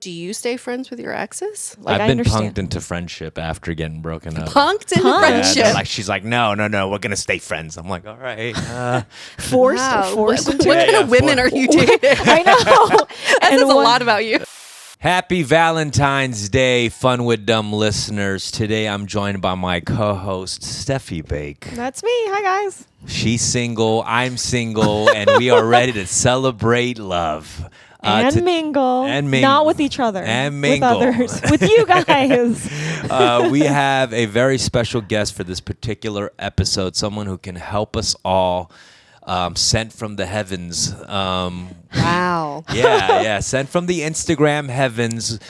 Do you stay friends with your exes? Like, I've I been understand. punked into friendship after getting broken up. Punked into Punked? Yeah, friendship. they're like, she's like, no, we're gonna stay friends. I'm like, all right. Forced Wow. forced What into kind it. of women are you dating? I know. That says a one- lot about you. Happy Valentine's Day, Fun with Dumb listeners. Today I'm joined by my co-host Steffi Bake. That's me. Hi, guys. She's single, I'm single, and we are ready to celebrate love. And mingle. and mingle. Not with each other. And mingle. With others. With you guys. We have a very special guest for this particular episode, someone who can help us all, sent from the heavens. Wow. Yeah, sent from the Instagram heavens.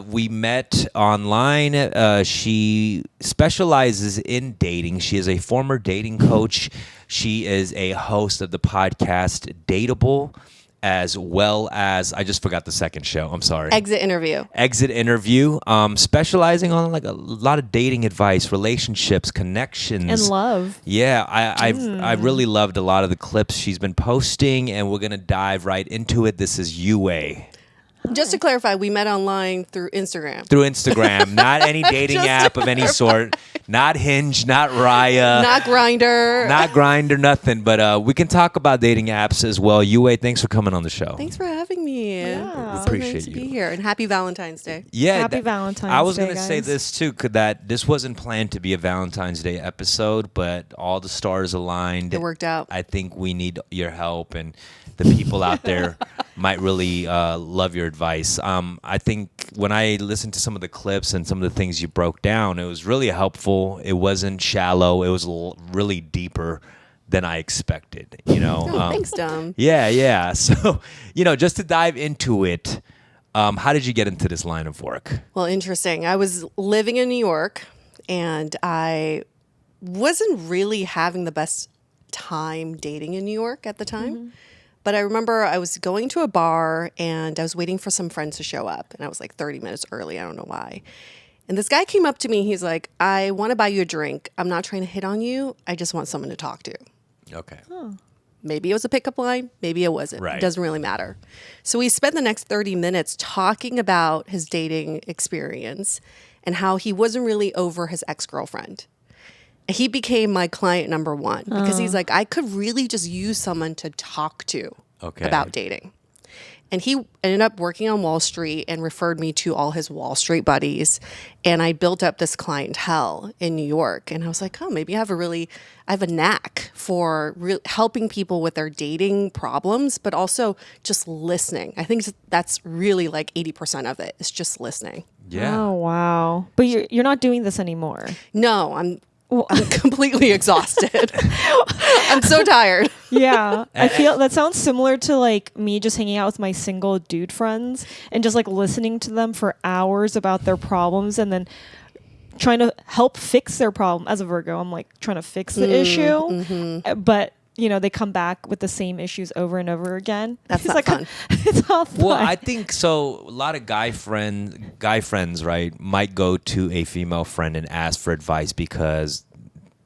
We met online. She specializes in dating. She is a former dating coach. She is a host of the podcast Dateable, as well as, I just forgot the second show. I'm sorry. Exit interview. Exit interview, specializing on like a lot of dating advice, relationships, connections, And love. Yeah, I really loved a lot of the clips she's been posting, and we're gonna dive right into it. This is Yue. Just to clarify, we met online through Instagram. Through Instagram, not any dating Just to app of any sort, not Hinge, not Raya, Not Grindr. not Grindr, nothing. But we can talk about dating apps as well. Yue, thanks for coming on the show. Thanks for having me. Yeah. It's Appreciate nice to be you. here. And happy Valentine's Day. Yeah, Happy Valentine's I was Day, gonna say guys. this too, that this wasn't planned to be a Valentine's Day episode, but all the stars aligned. It worked out. I think we need your help, and the people out there might really love your advice. I think when I listened to some of the clips and some of the things you broke down, it was really helpful. It wasn't shallow. It was really deeper than I expected. You know. Oh, thanks, Dom. Yeah. So, just to dive into it, how did you get into this line of work? Well, interesting. I was living in New York and I wasn't really having the best time dating in New York at the time. But I remember I was going to a bar and I was waiting for some friends to show up. And I was like 30 minutes early. I don't know why. And this guy came up to me. He's like, I want to buy you a drink. I'm not trying to hit on you. I just want someone to talk to. Okay. Maybe it was a pickup line. Maybe it wasn't. Right. It doesn't really matter. So we spent the next 30 minutes talking about his dating experience and how he wasn't really over his ex-girlfriend. He became my client number one because he's like, I could really just use someone to talk to about dating. And he ended up working on Wall Street and referred me to all his Wall Street buddies. And I built up this clientele in New York. And I was like, oh, maybe I have a knack for helping people with their dating problems, but also just listening. I think that's really like 80% of it is just listening. Yeah. Oh, wow. But you're not doing this anymore. No, I'm completely exhausted. I'm so tired. Yeah. I feel that sounds similar to like me just hanging out with my single dude friends and just like listening to them for hours about their problems and then trying to help fix their problem. As a Virgo, I'm like trying to fix the issue. But they come back with the same issues over and over again. That's It's not fun. It's not fun. Well, I think so. A lot of guy friends, right, might go to a female friend and ask for advice because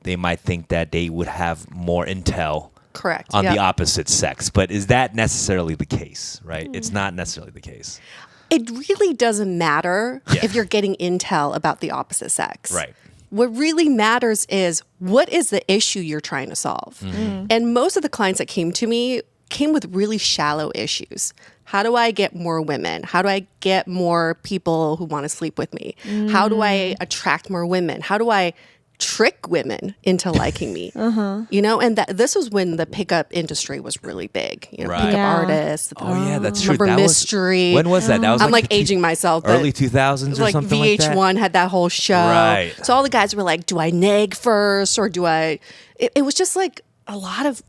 they might think that they would have more intel Correct. on Yep. the opposite sex. But is that necessarily the case, right? It's not necessarily the case. It really doesn't matter Yeah. if you're getting intel about the opposite sex. Right. What really matters is what is the issue you're trying to solve? And most of the clients that came to me came with really shallow issues. How do I get more women? How do I get more people who want to sleep with me? How do I attract more women? How do I trick women into liking me? And this was when the pickup industry was really big. Right. Pickup Yeah. artists. Oh, yeah, that's true. Remember That was- Mystery? when was that? That was I'm like the aging myself. but early 2000s or like something like that? VH1 had that whole show. Right. So all the guys were like, do I nag first or do I? It was just like a lot of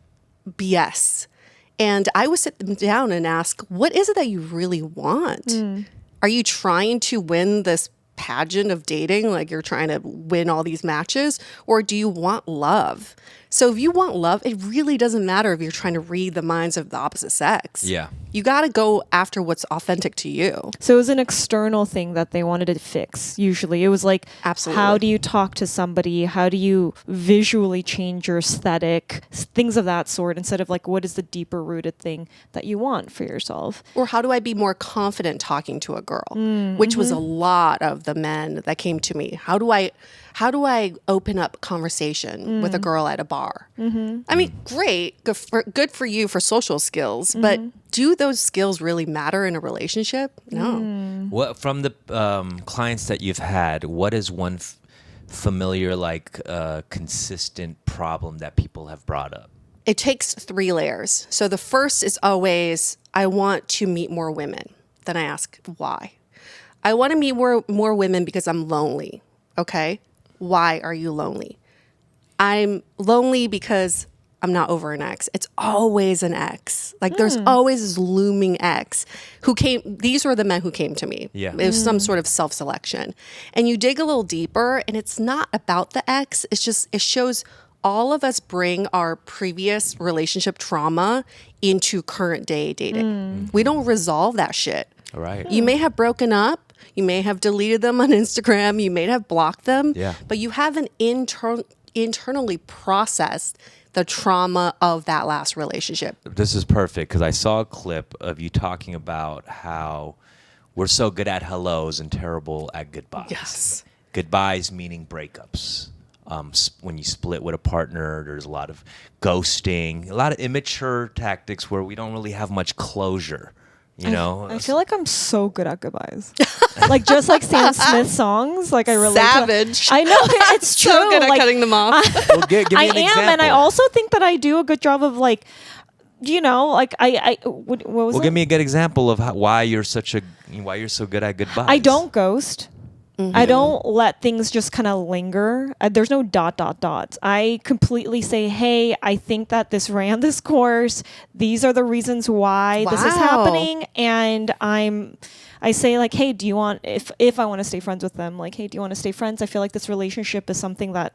BS. And I would sit them down and ask, what is it that you really want? Are you trying to win this pageant of dating? Like you're trying to win all these matches? Or do you want love? So if you want love, it really doesn't matter if you're trying to read the minds of the opposite sex. Yeah. You got to go after what's authentic to you. So it was an external thing that they wanted to fix. Usually, it was like, Absolutely. how do you talk to somebody? How do you visually change your aesthetic? Things of that sort. Instead of like, what is the deeper rooted thing that you want for yourself? Or how do I be more confident talking to a girl? Which was a lot of the men that came to me. How do I open up conversation with a girl at a bar? I mean, great, good for you for social skills, but do those skills really matter in a relationship? No. What from the clients that you've had? What is one familiar, like consistent problem that people have brought up? It takes 3 layers. So the first is always, I want to meet more women. Then I ask, why? I want to meet more women because I'm lonely. Okay. Why are you lonely? I'm lonely because I'm not over an ex. It's always an ex. Like there's always this looming ex who came. These were the men who came to me. Yeah. It was some sort of self-selection. And you dig a little deeper and it's not about the ex. It's just, it shows all of us bring our previous relationship trauma into current day dating. We don't resolve that shit. All right. You may have broken up. You may have deleted them on Instagram. You may have blocked them. Yeah. But you haven't internally processed the trauma of that last relationship. This is perfect because I saw a clip of you talking about how we're so good at hellos and terrible at goodbyes. Yes. Goodbyes meaning breakups. When you split with a partner, there's a lot of ghosting, a lot of immature tactics where we don't really have much closure. You know, I feel like I'm so good at goodbyes. Like just like Sam Smith songs. Like I relate to Savage. I know it's true. So good at like, cutting them off. well, give me I an am, example. and I also think that I do a good job of like, you know, like what was Well, it? give me a good example of why you're so good at goodbyes. I don't ghost. I don't let things just kind of linger. There's no ... I completely say, hey, I think that this ran this course. These are the reasons why this is Wow. happening. And I say like, hey, do you want, if I want to stay friends with them, like, hey, do you want to stay friends? I feel like this relationship is something that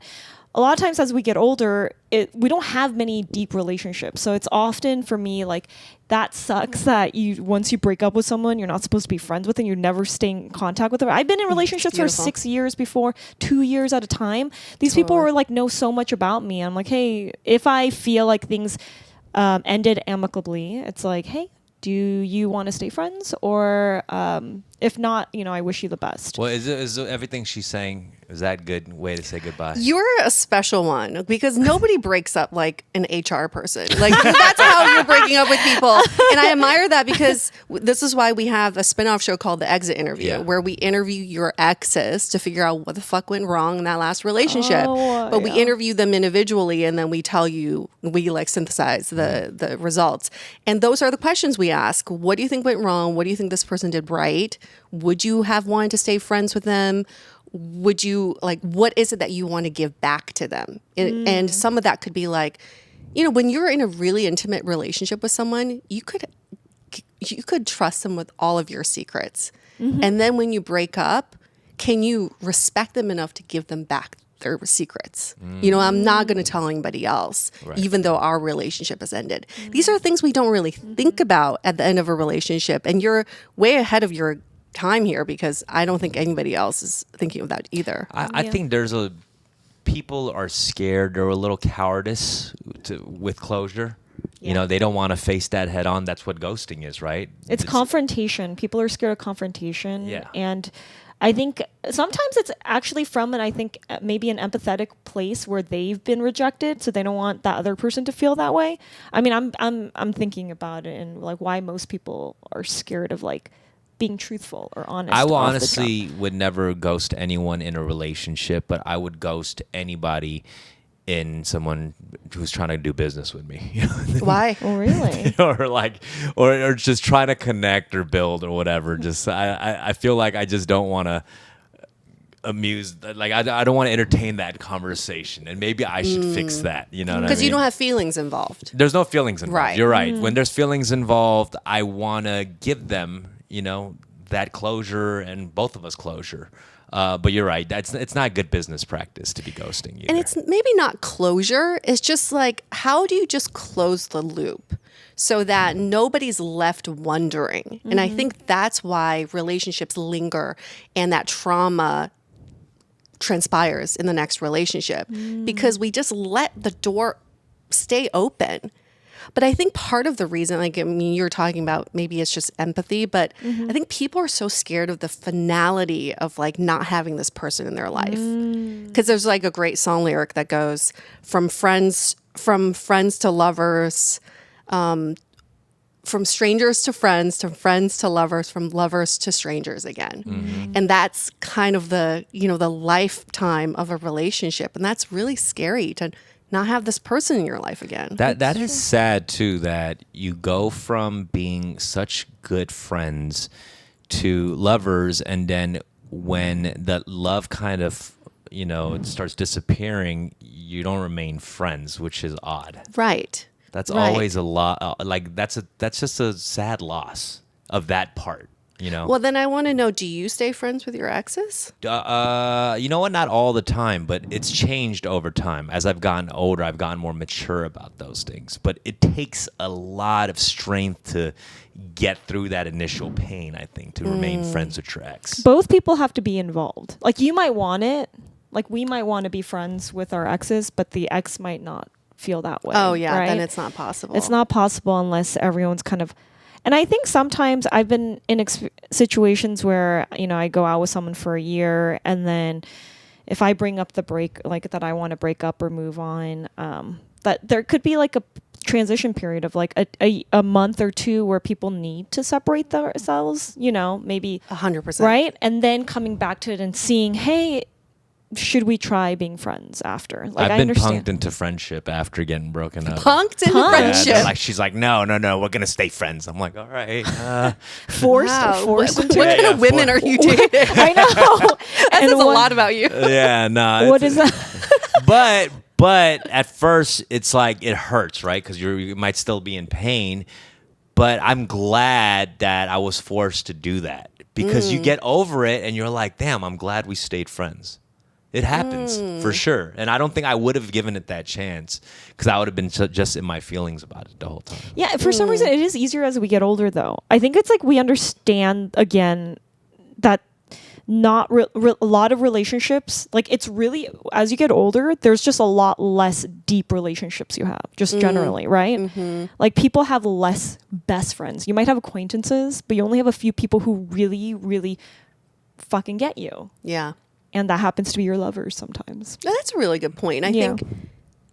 a lot of times as we get older, we don't have many deep relationships. So it's often for me like that sucks that once you break up with someone, you're not supposed to be friends with them. You're never staying in contact with them. I've been in relationships for Beautiful. 6 years before, 2 years at a time. These people were like know so much about me. I'm like, hey, if I feel like things ended amicably, it's like, hey, do you want to stay friends? Or if not, you know, I wish you the best. Well, is everything she's saying, is that a good way to say goodbye? You're a special one because nobody breaks up like an HR person. Like that's how you're breaking up with people. And I admire that because this is why we have a spinoff show called The Exit Interview, Yeah. where we interview your exes to figure out what the fuck went wrong in that last relationship. Oh, but we yeah. interview them individually and then we tell you, we like synthesize the results. And those are the questions we ask. What do you think went wrong? What do you think this person did right? Would you have wanted to stay friends with them? Would you like, what is it that you want to give back to them? And some of that could be like, you know, when you're in a really intimate relationship with someone, you could trust them with all of your secrets. And then when you break up, can you respect them enough to give them back their secrets? You know, I'm not going to tell anybody else, Right. even though our relationship has ended. These are things we don't really think about at the end of a relationship. And you're way ahead of your time here because I don't think anybody else is thinking of that either. I think people are scared. They're a little cowardice with closure. You know, they don't want to face that head on. That's what ghosting is, right? It's confrontation. People are scared of confrontation. Yeah. And I think sometimes it's actually from, and I think maybe an empathetic place where they've been rejected, so they don't want that other person to feel that way. I mean, I'm thinking about it and like why most people are scared of like being truthful or honest. I will off the honestly would never ghost anyone in a relationship, but I would ghost anybody in someone who's trying to do business with me. You know? Why? jump. Oh, really? or just trying to connect or build or whatever. Just I feel like I just don't want to amuse, like I don't want to entertain that conversation, and maybe I should fix that. You know what I mean? Because you don't have feelings involved. There's no feelings involved. Right. You're right. When there's feelings involved, I want to give them, you know, that closure and both of us closure. But you're right. It's not good business practice to be ghosting either. And it's maybe not closure. It's just like, how do you just close the loop so that nobody's left wondering? And I think that's why relationships linger and that trauma transpires in the next relationship because we just let the door stay open. But I think part of the reason, like, I mean, you're talking about maybe it's just empathy, but I think people are so scared of the finality of like not having this person in their life. Because there's like a great song lyric that goes from friends to lovers, from strangers to friends to lovers, from lovers to strangers again. And that's kind of the, the lifetime of a relationship. And that's really scary to not have this person in your life again. That is sad too, that you go from being such good friends to lovers, and then when the love kind of, it starts disappearing, you don't remain friends, which is odd. Right. That's always a lot. That's just a sad loss of that part. Well, then I want to know, do you stay friends with your exes? You know what? Not all the time, but it's changed over time. As I've gotten older, I've gotten more mature about those things. But it takes a lot of strength to get through that initial pain, I think, to remain friends with your ex. Both people have to be involved. Like, you might want it. Like, we might want to be friends with our exes, but the ex might not feel that way. Oh, yeah. right? Then it's not possible. It's not possible unless everyone's kind of... And I think sometimes I've been in situations where, I go out with someone for a year, and then if I bring up the break, like that I want to break up or move on, that there could be like a transition period of like a month or two where people need to separate themselves, maybe 100%. right. And then coming back to it and seeing, hey, should we try being friends after? Like, I've I been understand. punked into friendship after getting broken up. Punked into Punked. friendship. She's like, no, we're gonna stay friends. I'm like, all right. Forced Wow. forced What into kind it. of women are you dating? I know. That says a what- lot about you. Yeah, no. What is that? But at first, it's like it hurts, right? Because you might still be in pain. But I'm glad that I was forced to do that because you get over it and you're like, damn, I'm glad we stayed friends. It happens for sure. And I don't think I would have given it that chance because I would have been just in my feelings about it the whole time. Yeah, for some reason, it is easier as we get older, though. I think it's like we understand, again, that not a lot of relationships, like it's really, as you get older, there's just a lot less deep relationships you have, just generally, right? Like, people have less best friends. You might have acquaintances, but you only have a few people who really, really fucking get you. Yeah. And that happens to be your lovers sometimes. That's a really good point. I think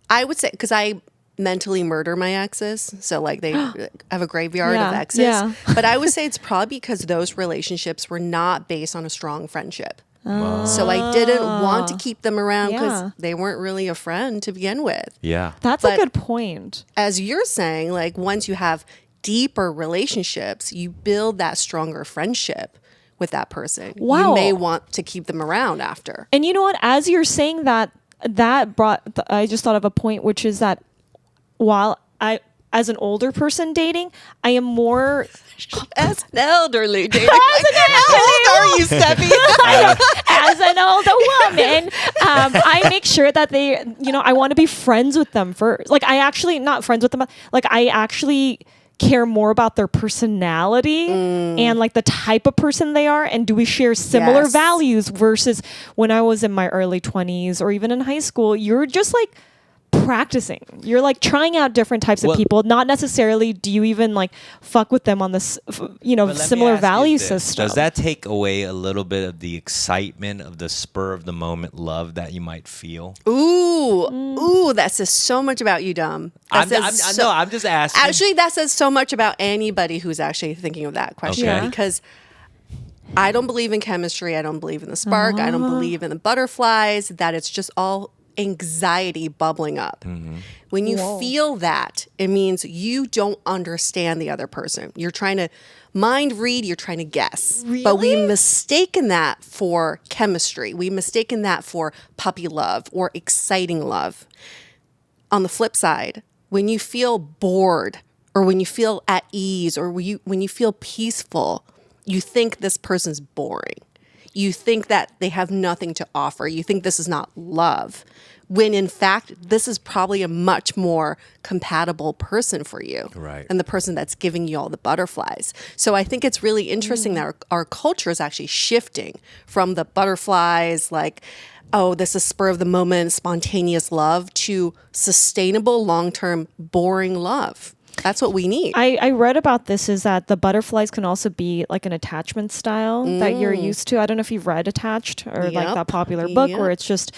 I would say, because I mentally murder my exes. So like they have a graveyard of exes. Yeah. But I would say it's probably because those relationships were not based on a strong friendship. So I didn't want to keep them around because Yeah. they weren't really a friend to begin with. Yeah. That's But- a good point. As you're saying, like once you have deeper relationships, you build that stronger friendship with that person. Wow. You may want to keep them around after. And you know what? As you're saying that, I just thought of a point, which is that while as an older person dating, I am more... As an elderly dating. How old are you, Steffi? as an older woman, I make sure that they, I want to be friends with them first. Like, I actually, not friends with them, like, I actually care more about their personality and like the type of person they are, and do we share similar Yes. values, versus when I was in my early 20s or even in high school, you're just like practicing. You're like trying out different types of Well- people. Not necessarily do you even like fuck with them on this, But let me similar ask you value this. system. Does that take away a little bit of the excitement of the spur of the moment love that you might feel? Ooh, that says so much about you, Dom. I'm just asking. Actually, that says so much about anybody who's actually thinking of that question Okay. because I don't believe in chemistry. I don't believe in the spark. I don't believe in the butterflies, that it's just all anxiety bubbling up. When you feel that, it means you don't understand the other person. You're trying to mind read, you're trying to guess. But we mistaken that for chemistry. We mistaken that for puppy love or exciting love. On the flip side, when you feel bored or when you feel at ease or when you feel peaceful, you think this person's boring. You think that they have nothing to offer. You think this is not love. When in fact, this is probably a much more compatible person for you. Right. And the person that's giving you all the butterflies. So I think it's really interesting that our culture is actually shifting from the butterflies, like, oh, this is spur of the moment, spontaneous love, to sustainable, long-term, boring love. That's what we need. I read about this is that the butterflies can also be like an attachment style that you're used to. I don't know if you've read Attached or like Yep. that popular book Yep. where it's just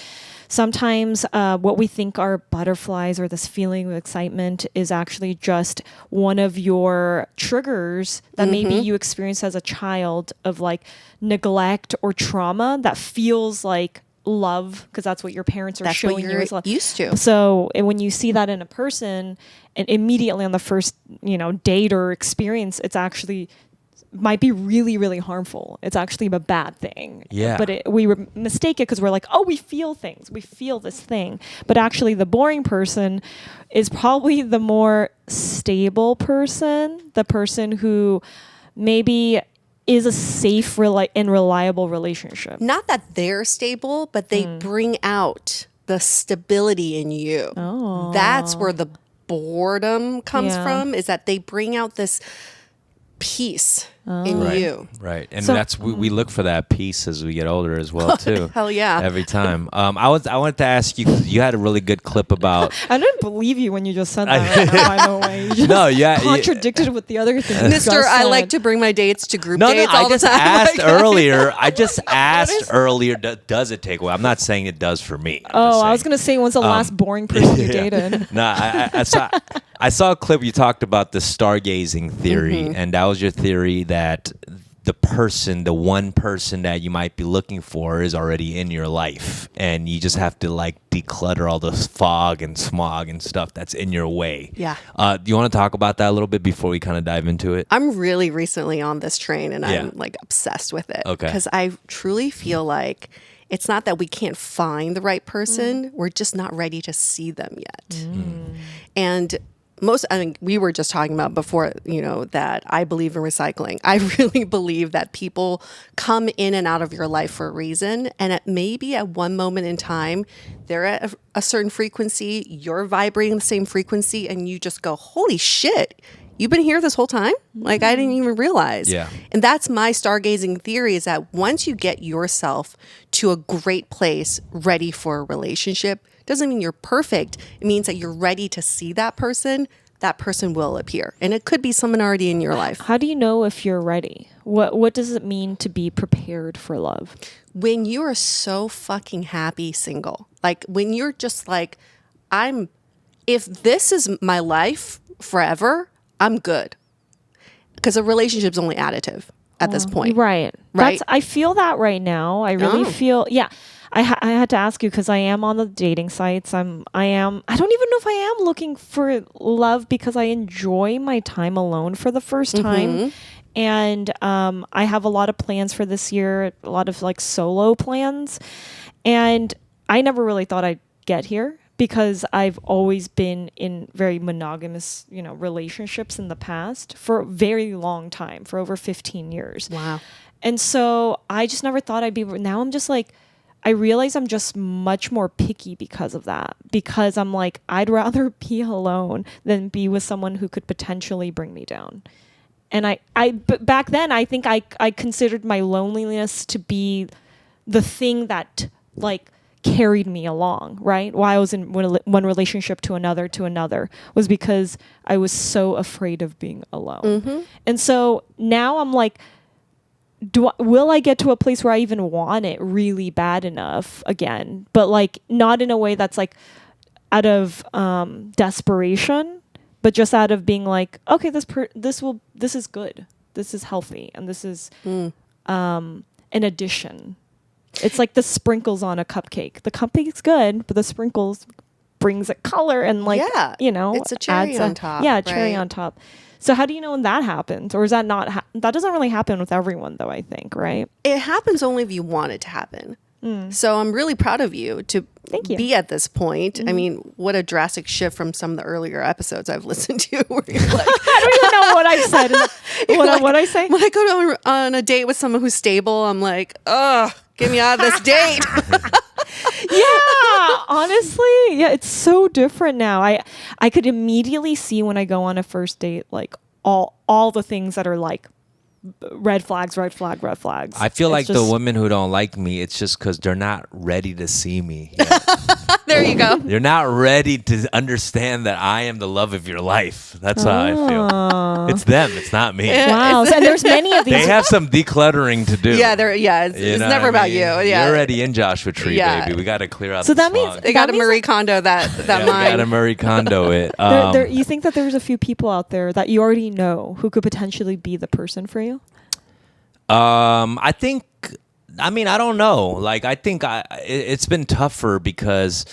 sometimes what we think are butterflies or this feeling of excitement is actually just one of your triggers that maybe you experienced as a child of like neglect or trauma that feels like love because that's what your parents are That's showing what you you're as love. used to. So and when you see that in a person and immediately on the first, date or experience, it's actually might be really, really harmful. It's actually a bad thing. Yeah. But we mistake it because we're like, oh, we feel things. We feel this thing. But actually the boring person is probably the more stable person, the person who maybe is a safe and reliable relationship. Not that they're stable, but they bring out the stability in you. Oh. That's where the boredom comes Yeah. from, is that they bring out this peace in Right. you. Right. And So- that's we look for that peace as we get older as well too. Hell yeah. Every time. I wanted to ask you 'cause you had a really good clip about I didn't believe you when you just said that right now, by the way. You just No, yeah, contradicted with the other thing. Mister, I like to bring my dates to group dates all I the just time. asked Like- earlier. I just asked earlier. Does it take away? I'm not saying it does for me. Oh, I was gonna say, when's the last boring person you dated? No, I saw a clip. You talked about the stargazing theory, Mm-hmm. and that was your theory that the one person that you might be looking for is already in your life, and you just have to like declutter all the fog and smog and stuff that's in your way. Yeah. Do you want to talk about that a little bit before we kind of dive into it? I'm really recently on this train and Yeah. I'm like obsessed with it. Okay. Because I truly feel like it's not that we can't find the right person, we're just not ready to see them yet. And I think we were just talking about before, that I believe in recycling. I really believe that people come in and out of your life for a reason. And maybe at one moment in time, they're at a certain frequency, you're vibrating the same frequency, and you just go, holy shit, you've been here this whole time? Like, I didn't even realize. Yeah. And that's my stargazing theory, is that once you get yourself to a great place, ready for a relationship, doesn't mean you're perfect. It means that you're ready to see that person will appear. And it could be someone already in your life. How do you know if you're ready? What does it mean to be prepared for love? When you are so fucking happy single, like when you're just like, if this is my life forever, I'm good. Because a relationship's only additive at this point. Right. Right? I feel that right now. I really Oh. feel, yeah. I had to ask you because I am on the dating sites. I don't even know if I am looking for love because I enjoy my time alone for the first time. And I have a lot of plans for this year, a lot of like solo plans. And I never really thought I'd get here because I've always been in very monogamous, relationships in the past for a very long time, for over 15 years. Wow. And so I just never thought I'd be. Now I'm just like, I realize I'm just much more picky because of that. Because I'm like, I'd rather be alone than be with someone who could potentially bring me down. And but back then, I think I considered my loneliness to be the thing that like carried me along, right? Why I was in one relationship to another was because I was so afraid of being alone. And so now I'm like, will I get to a place where I even want it really bad enough again? But like not in a way that's like out of desperation, but just out of being like, okay, this is good, this is healthy, and this is an addition. It's like the sprinkles on a cupcake. The cupcake's good, but the sprinkles brings it color and like Yeah, it's a cherry on top, Yeah, cherry right? on top. So how do you know when that happens, or is that not? That doesn't really happen with everyone, though. I think, right? It happens only if you want it to happen. So I'm really proud of you to Thank you. be at this point. I mean, what a drastic shift from some of the earlier episodes I've listened to where you're like, I don't even know what I've said. What I say? when I go on a date with someone who's stable, I'm like, ugh, get me out of this date. Yeah, honestly, yeah, it's so different now. I could immediately see when I go on a first date, like all the things that are like red flags, red flags. I feel It's like the just- women who don't like me, it's just because they're not ready to see me yet. There you go. They're not ready to understand that I am the love of your life. That's how I feel. It's them. It's not me. Wow, and there's many of these. They have some decluttering to do. Yeah, it's You know never what I about mean? you. Yeah. You're already in Joshua Tree, Yeah. baby. We got to clear out So the that means- smog. They got That to means- Marie Kondo that Yeah, we got to mind. Marie Kondo it. You think that there's a few people out there that you already know who could potentially be the person for you? I think. I mean, I don't know. Like, I think it's been tougher because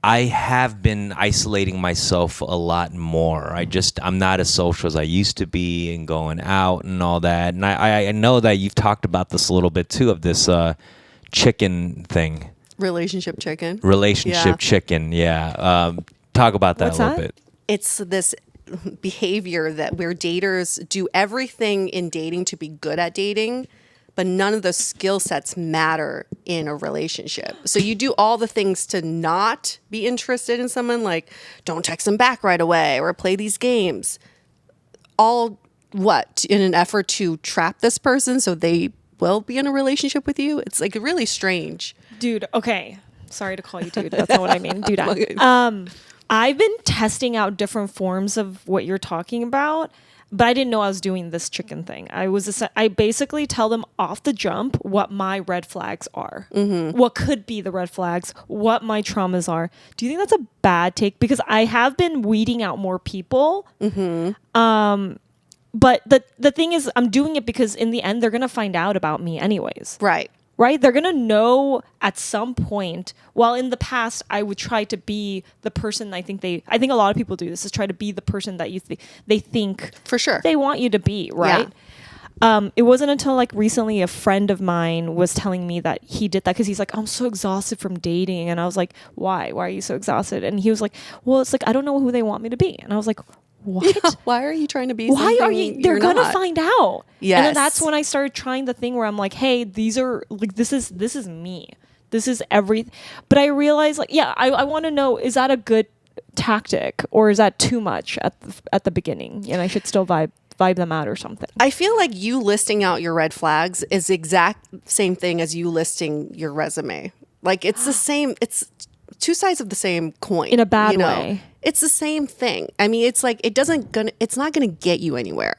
I have been isolating myself a lot more. I'm not as social as I used to be, and going out and all that. And I know that you've talked about this a little bit too, of this chicken thing, Relationship chicken. relationship Yeah. chicken. Yeah. Talk about that What's a little that? bit. It's this behavior that where daters do everything in dating to be good at dating, but none of those skill sets matter in a relationship. So you do all the things to not be interested in someone, like don't text them back right away or play these games. All what? In an effort to trap this person so they will be in a relationship with you? It's like really strange. Dude, okay. Sorry to call you dude. That's not what I mean. Dude. Okay. I've been testing out different forms of what you're talking about, but I didn't know I was doing this chicken thing. I basically tell them off the jump what my red flags are, what could be the red flags, what my traumas are. Do you think that's a bad take? Because I have been weeding out more people. But the thing is, I'm doing it because in the end, they're gonna find out about me anyways. Right. Right? They're going to know at some point. While in the past, I would try to be the person I think a lot of people do this, is try to be the person that they think For sure. they want you to be, right? It wasn't until like recently a friend of mine was telling me that he did that because he's like, I'm so exhausted from dating. And I was like, why? Why are you so exhausted? And he was like, well, it's like, I don't know who they want me to be. And I was like, what? Why are you trying to be Why are something you? They're you're gonna not? find out. And Yes. then that's when I started trying the thing where I'm like, hey, these are like this is me. This is everything. But I realized like, yeah, I want to know, is that a good tactic or is that too much at the beginning? And I should still vibe them out or something. I feel like you listing out your red flags is the exact same thing as you listing your resume. Like it's the same. It's two sides of the same coin. In a bad way. It's the same thing. I mean, it's like it's not gonna get you anywhere.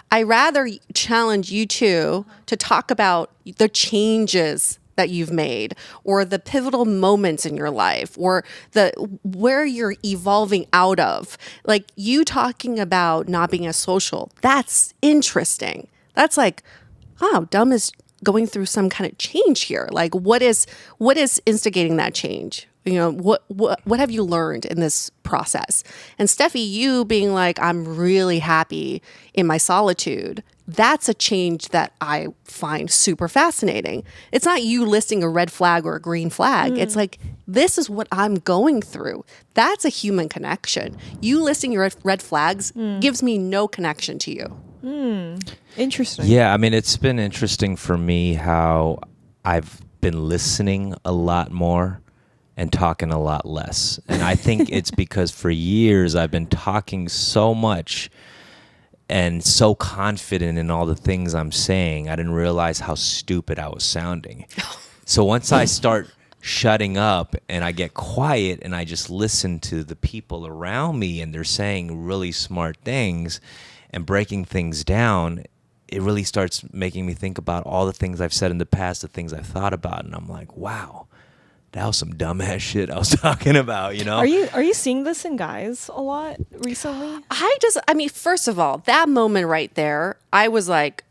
I rather challenge you two to talk about the changes that you've made or the pivotal moments in your life or where you're evolving out of. Like you talking about not being as social. That's interesting. That's like, oh, Dumb is going through some kind of change here. Like what is instigating that change? You know, what have you learned in this process? And Steffi, you being like, I'm really happy in my solitude. That's a change that I find super fascinating. It's not you listing a red flag or a green flag. It's like, this is what I'm going through. That's a human connection. You listing your red flags gives me no connection to you. Interesting. Yeah, I mean, it's been interesting for me how I've been listening a lot more and talking a lot less. And I think it's because for years I've been talking so much and so confident in all the things I'm saying, I didn't realize how stupid I was sounding. So once I start shutting up and I get quiet and I just listen to the people around me and they're saying really smart things and breaking things down, it really starts making me think about all the things I've said in the past, the things I've thought about. And I'm like, wow, that was some dumbass shit I was talking about, you know? Are you seeing this in guys a lot recently? I mean, first of all, that moment right there, I was like,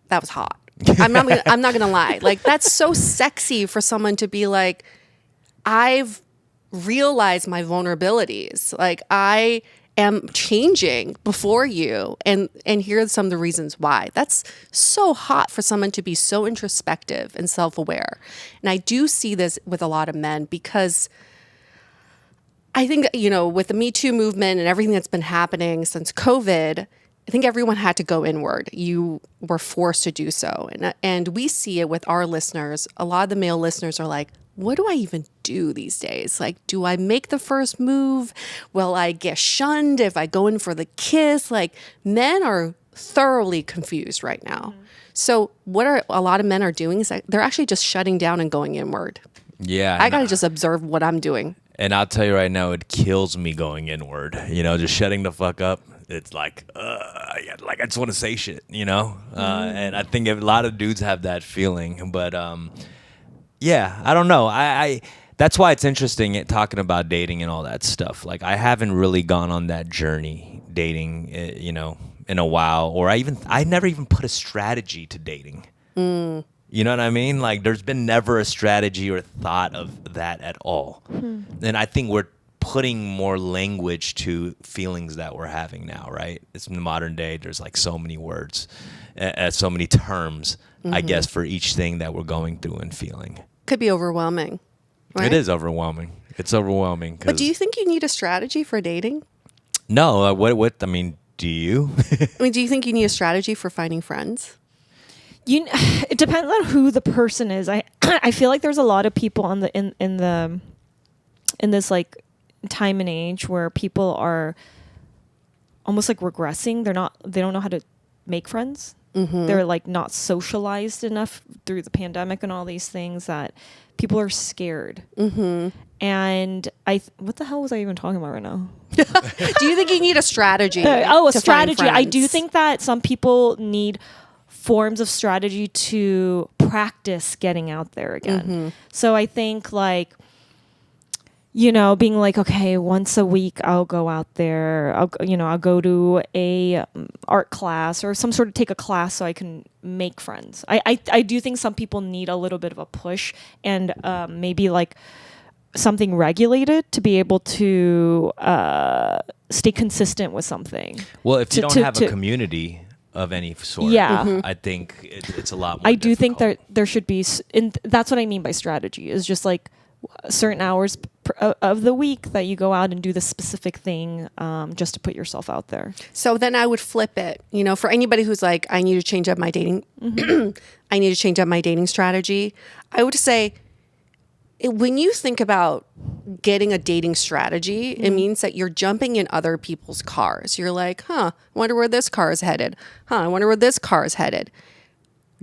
that was hot. I'm not gonna lie. Like that's so sexy for someone to be like, I've realized my vulnerabilities. Like I am changing before you, and here are some of the reasons why. That's so hot for someone to be so introspective and self-aware. And I do see this with a lot of men because I think, with the Me Too movement and everything that's been happening since COVID, I think everyone had to go inward. You were forced to do so. And we see it with our listeners. A lot of the male listeners are like, what do I even do these days? Like, do I make the first move? Will I get shunned if I go in for the kiss? Like, men are thoroughly confused right now. So what a lot of men are doing is that they're actually just shutting down and going inward. Yeah. I got to just observe what I'm doing. And I'll tell you right now, it kills me going inward. Just shutting the fuck up. It's like, I just want to say shit, And I think a lot of dudes have that feeling. But yeah, I don't know. I that's why it's interesting talking about dating and all that stuff. Like, I haven't really gone on that journey dating, in a while. Or I never even put a strategy to dating. You know what I mean? Like, there's been never a strategy or thought of that at all. And I think we're putting more language to feelings that we're having now, right? It's in the modern day. There's like so many words, so many terms, I guess, for each thing that we're going through and feeling. Could be overwhelming. Right? It is overwhelming. It's overwhelming. But do you think you need a strategy for dating? No. What? I mean, do you? Do you think you need a strategy for finding friends? It depends on who the person is. I feel like there's a lot of people on the in this like time and age where people are almost like regressing. They don't know how to make friends. They're like not socialized enough through the pandemic and all these things that people are scared. And what the hell was I even talking about right now? Do you think you need a strategy? A to strategy. find I do friends? think that some people need forms of strategy to practice getting out there again. So I think like, being like, okay, once a week I'll go out there. I'll go to a art class or some sort of take a class so I can make friends. I do think some people need a little bit of a push and maybe like something regulated to be able to stay consistent with something. Well, if you don't have a community of any sort, I think it's a lot more I do think difficult. that there should be, and that's what I mean by strategy, is just like certain hours of the week that you go out and do this specific thing just to put yourself out there. So then I would flip it, for anybody who's like, I need to change up my dating, I need to change up my dating strategy. I would say, when you think about getting a dating strategy, it means that you're jumping in other people's cars. You're like, I wonder where this car is headed. I wonder where this car is headed.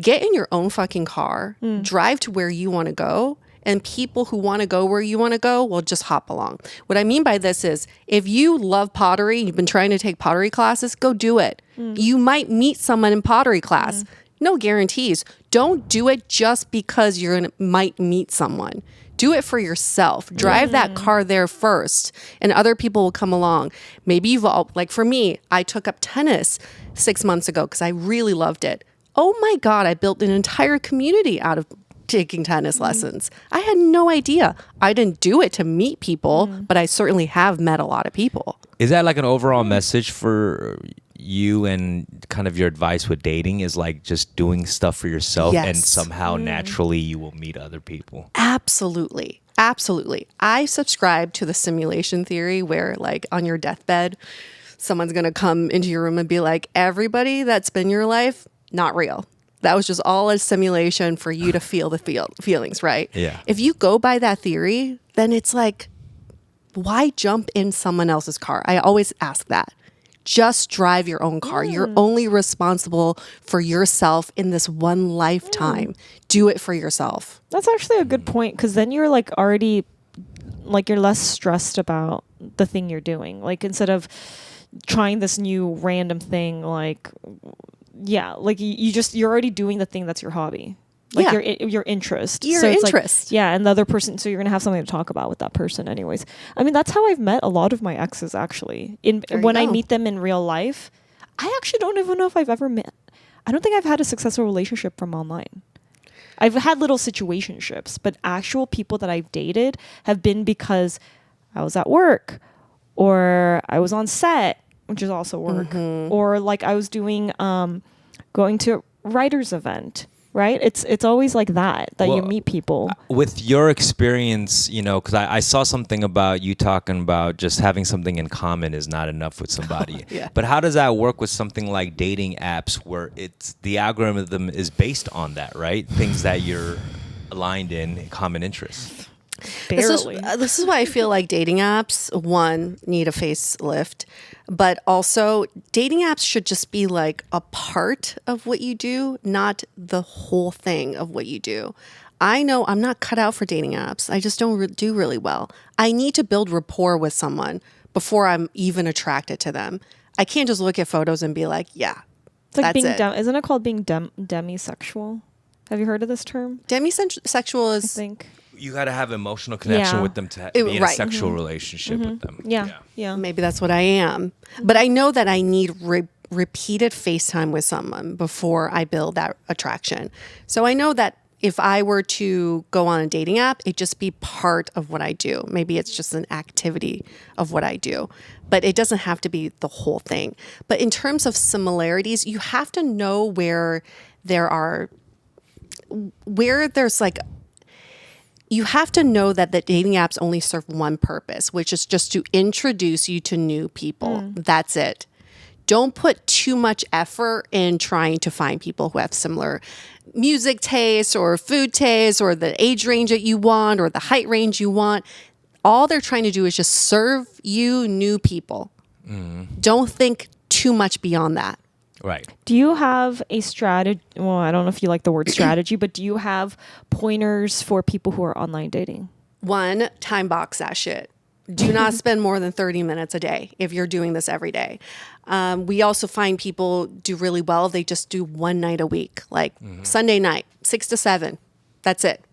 Get in your own fucking car, drive to where you want to go, and people who want to go where you want to go will just hop along. What I mean by this is, if you love pottery, you've been trying to take pottery classes, go do it. You might meet someone in pottery class. No guarantees. Don't do it just because might meet someone. Do it for yourself. Drive that car there first, and other people will come along. Maybe you've like for me, I took up tennis 6 months ago because I really loved it. Oh my God, I built an entire community out of taking tennis lessons. I had no idea. I didn't do it to meet people, but I certainly have met a lot of people. Is that like an overall message for you and kind of your advice with dating is like just doing stuff for yourself and somehow naturally you will meet other people? Absolutely. Absolutely. I subscribe to the simulation theory where like on your deathbed, someone's going to come into your room and be like, everybody that's been your life, not real. That was just all a simulation for you to feel the feelings, right? Yeah. If you go by that theory, then it's like, why jump in someone else's car? I always ask that. Just drive your own car. You're only responsible for yourself in this one lifetime. Do it for yourself. That's actually a good point, because then you're like already, like you're less stressed about the thing you're doing. Like instead of trying this new random thing, like, yeah, like you're already doing the thing that's your hobby. Like your interest. Your so it's interest. Like, yeah, and the other person, so you're going to have something to talk about with that person anyways. I mean, that's how I've met a lot of my exes, actually. When I meet them in real life, I actually don't even know if I've ever met. I don't think I've had a successful relationship from online. I've had little situationships, but actual people that I've dated have been because I was at work or I was on set, which is also work, or like I was doing going to a writer's event. Right? It's always like that Well, you meet people. With your experience, because I saw something about you talking about just having something in common is not enough with somebody. Yeah. But how does that work with something like dating apps where it's the algorithm is based on that, right? Things that you're aligned in common interests. Barely. This is why I feel like dating apps, one, need a facelift, but also dating apps should just be like a part of what you do, not the whole thing of what you do. I know I'm not cut out for dating apps. I just don't do really well. I need to build rapport with someone before I'm even attracted to them. I can't just look at photos and be like, yeah, It's like that's being it. isn't it called being demisexual? Have you heard of this term? Demisexual I is think. You got to have emotional connection Yeah. with them to It- be in right. a sexual relationship with them. Yeah. maybe that's what I am. But I know that I need repeated FaceTime with someone before I build that attraction. So I know that if I were to go on a dating app, it'd just be part of what I do. Maybe it's just an activity of what I do, but it doesn't have to be the whole thing. But in terms of similarities, you have to know where there's like, you have to know that the dating apps only serve one purpose, which is just to introduce you to new people. That's it. Don't put too much effort in trying to find people who have similar music tastes or food tastes or the age range that you want or the height range you want. All they're trying to do is just serve you new people. Don't think too much beyond that. Right. Do you have a strategy? Well, I don't know if you like the word strategy, but do you have pointers for people who are online dating? One, time box that shit. Do not spend more than 30 minutes a day if you're doing this every day. We also find people do really well. They just do one night a week, like Sunday night, 6 to 7. That's it.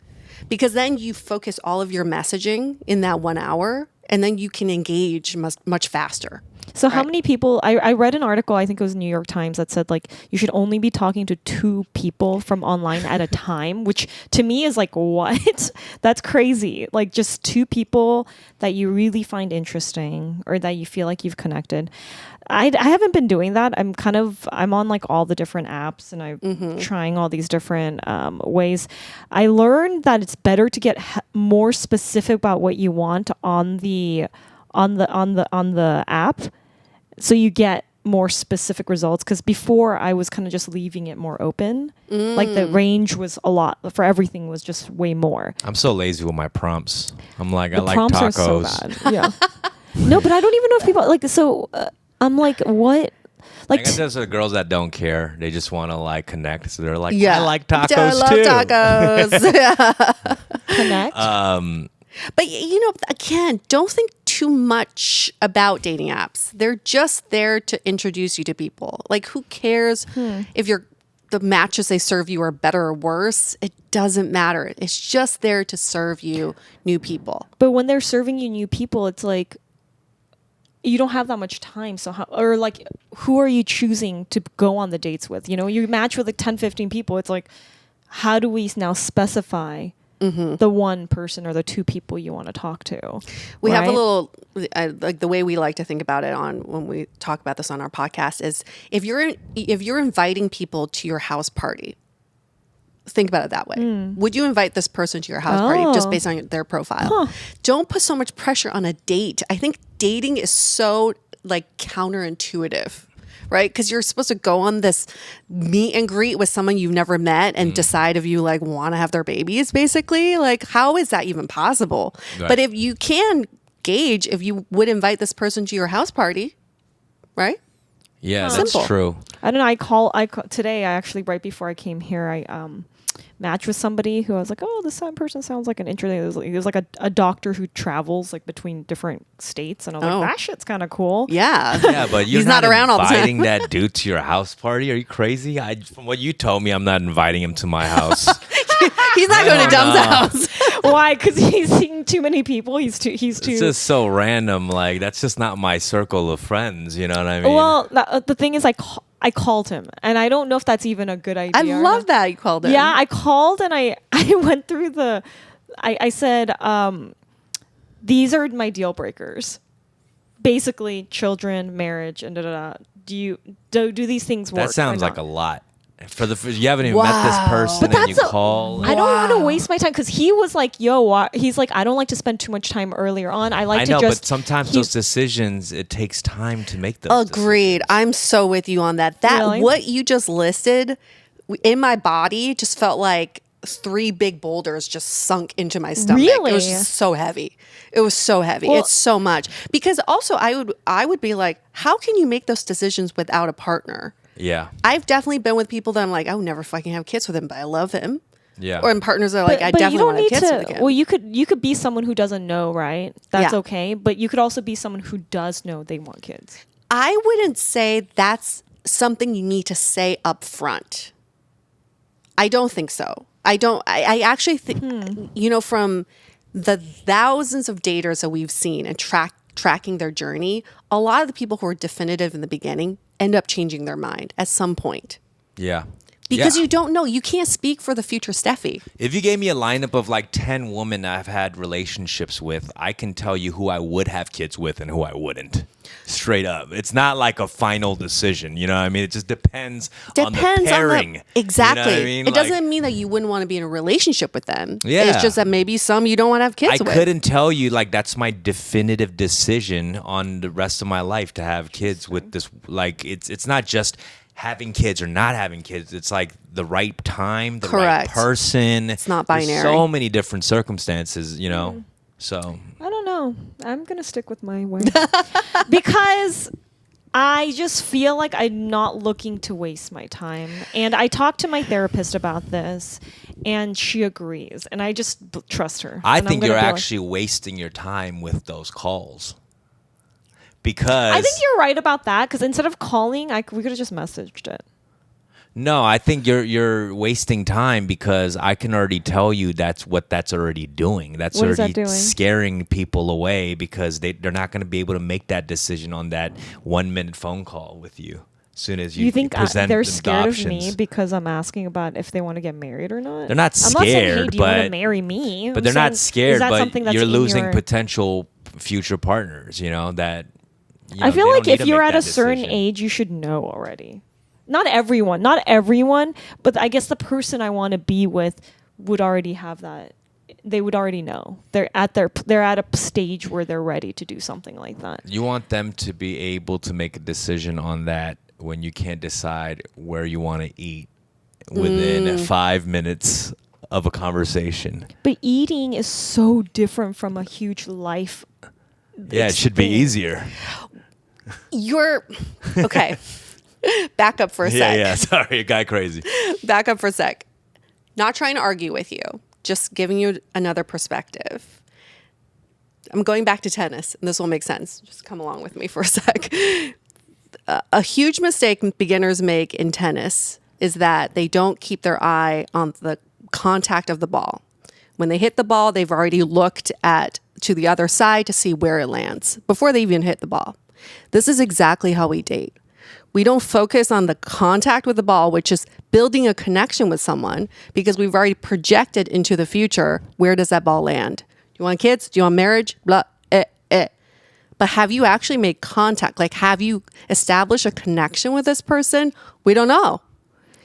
Because then you focus all of your messaging in that 1 hour, and then you can engage much faster. So how many people, I read an article, I think it was New York Times, that said like you should only be talking to 2 people from online at a time, which to me is like, what? That's crazy. Like just 2 people that you really find interesting or that you feel like you've connected. I haven't been doing that. I'm on like all the different apps and I'm trying all these different ways. I learned that it's better to get more specific about what you want on the app, so you get more specific results. Because before I was kind of just leaving it more open, like the range was a lot for everything was just way more. I'm so lazy with my prompts. I'm like, I The like prompts tacos. are so bad. Yeah. No, but I don't even know if people like. So I'm like, what? I Like guess there's the girls that don't care. They just want to like connect. So they're like, Yeah. I like tacos I love too. tacos. connect. But again, don't think too much about dating apps. They're just there to introduce you to people. Like, who cares if the matches they serve you are better or worse? It doesn't matter. It's just there to serve you new people. But when they're serving you new people, it's like you don't have that much time. So who are you choosing to go on the dates with? You match with like 10, 15 people. It's like, how do we now specify the one person or the 2 people you want to talk to? We have a right? little, like the way we like to think about it when we talk about this on our podcast is if you're inviting people to your house party, think about it that way. Would you invite this person to your house party just based on their profile? Don't put so much pressure on a date. I think dating is so like counterintuitive, right? Because you're supposed to go on this meet and greet with someone you've never met and decide if you like want to have their babies, basically. Like, how is that even possible? Right. But if you can gauge if you would invite this person to your house party, right? Yeah, Simple. that's true. I don't know. I call today. I actually right before I came here, I matched with somebody who I was like, oh, this person sounds like an interesting. It was like a doctor who travels like between different states, and I was Oh. like, that shit's kind of cool. Yeah. Yeah, but you're He's not around all the time. inviting that dude to your house party. Are you crazy? From what you told me, I'm not inviting him to my house. He's not going to Dumb's house. Why? Because he's seeing too many people. He's too. It's just so random. Like, that's just not my circle of friends. You know what I mean? Well, the thing is, I called him, and I don't know if that's even a good idea. I or love not. that you called him. Yeah, I called and I went through I said, these are my deal breakers. basically children, marriage, and da da da. Do these things work? That sounds or like not? a lot. You haven't even met this Wow. person But and you that's call. I don't want to Wow. waste my time because he was like, "Yo, he's like, I don't like to spend too much time earlier on. I like I to know, just." but sometimes he- those decisions, it takes time to make those. Agreed. I'm so with you on that. Really? What you just listed in my body just felt like 3 big boulders just sunk into my stomach. It was Really? just so heavy. It was so heavy. Well- It's so much. Because also I would be like, how can you make those decisions without a partner? Yeah. I've definitely been with people that I'm like, I would never fucking have kids with him, but I love him. Yeah. Or in partners that are like, I but you definitely don't want to need have kids to. with him. Well, you could be someone who doesn't know, right? That's Yeah. okay. But you could also be someone who does know they want kids. I wouldn't say that's something you need to say up front. I don't think so. I actually think, from the thousands of daters that we've seen and tracking their journey, a lot of the people who are definitive in the beginning end up changing their mind at some point. Yeah. Because Yeah. you don't know. You can't speak for the future Steffi. If you gave me a lineup of like 10 women I've had relationships with, I can tell you who I would have kids with and who I wouldn't. Straight up. It's not like a final decision. You know what I mean? It just depends on the pairing. Exactly. You know what I mean? It doesn't Like, mean that you wouldn't want to be in a relationship with them. Yeah. It's just that maybe some you don't want to have kids I with. couldn't tell you like that's my definitive decision on the rest of my life to have kids with this. Like it's not just having kids or not having kids. It's like the right time, the Correct. right person. It's not There's binary. so many different circumstances, you know. So I don't know. I'm gonna stick with my way because I just feel like I'm not looking to waste my time. And I talked to my therapist about this, and she agrees. And I just trust her. I And I'm think gonna you're be like- actually wasting your time with those calls. Because I think you're right about that because instead of calling, we could have just messaged it. no, I think you're wasting time because I can already tell you that's already doing. That's What is that already doing? scaring people away because they're not going to be able to make that decision on that 1-minute phone call with you. As soon as you, You think present they're them the scared of me options. because I'm asking about if they want to get married or not? They're not I'm not saying, hey, scared, do you want to but- marry me? But I'm they're not saying, scared, is that but something that's you're in losing your- potential future partners, you know, that you know, I feel they like don't need if to you're make at that a certain decision. age, you should know already. Not everyone, but I guess the person I want to be with would already have that. They would already know. They're at a stage where they're ready to do something like that. You want them to be able to make a decision on that when you can't decide where you want to eat within 5 minutes of a conversation. But eating is so different from a huge life. Yeah, it should be thing. easier. You're okay. Back up for a sec. Yeah. Sorry, it got crazy. Back up for a sec. Not trying to argue with you, just giving you another perspective. I'm going back to tennis, and this will make sense. Just come along with me for a sec. A huge mistake beginners make in tennis is that they don't keep their eye on the contact of the ball. When they hit the ball, they've already looked to the other side to see where it lands before they even hit the ball. This is exactly how we date. We don't focus on the contact with the ball, which is building a connection with someone because we've already projected into the future, where does that ball land? Do you want kids? Do you want marriage? Blah, But have you actually made contact? Like, have you established a connection with this person? We don't know.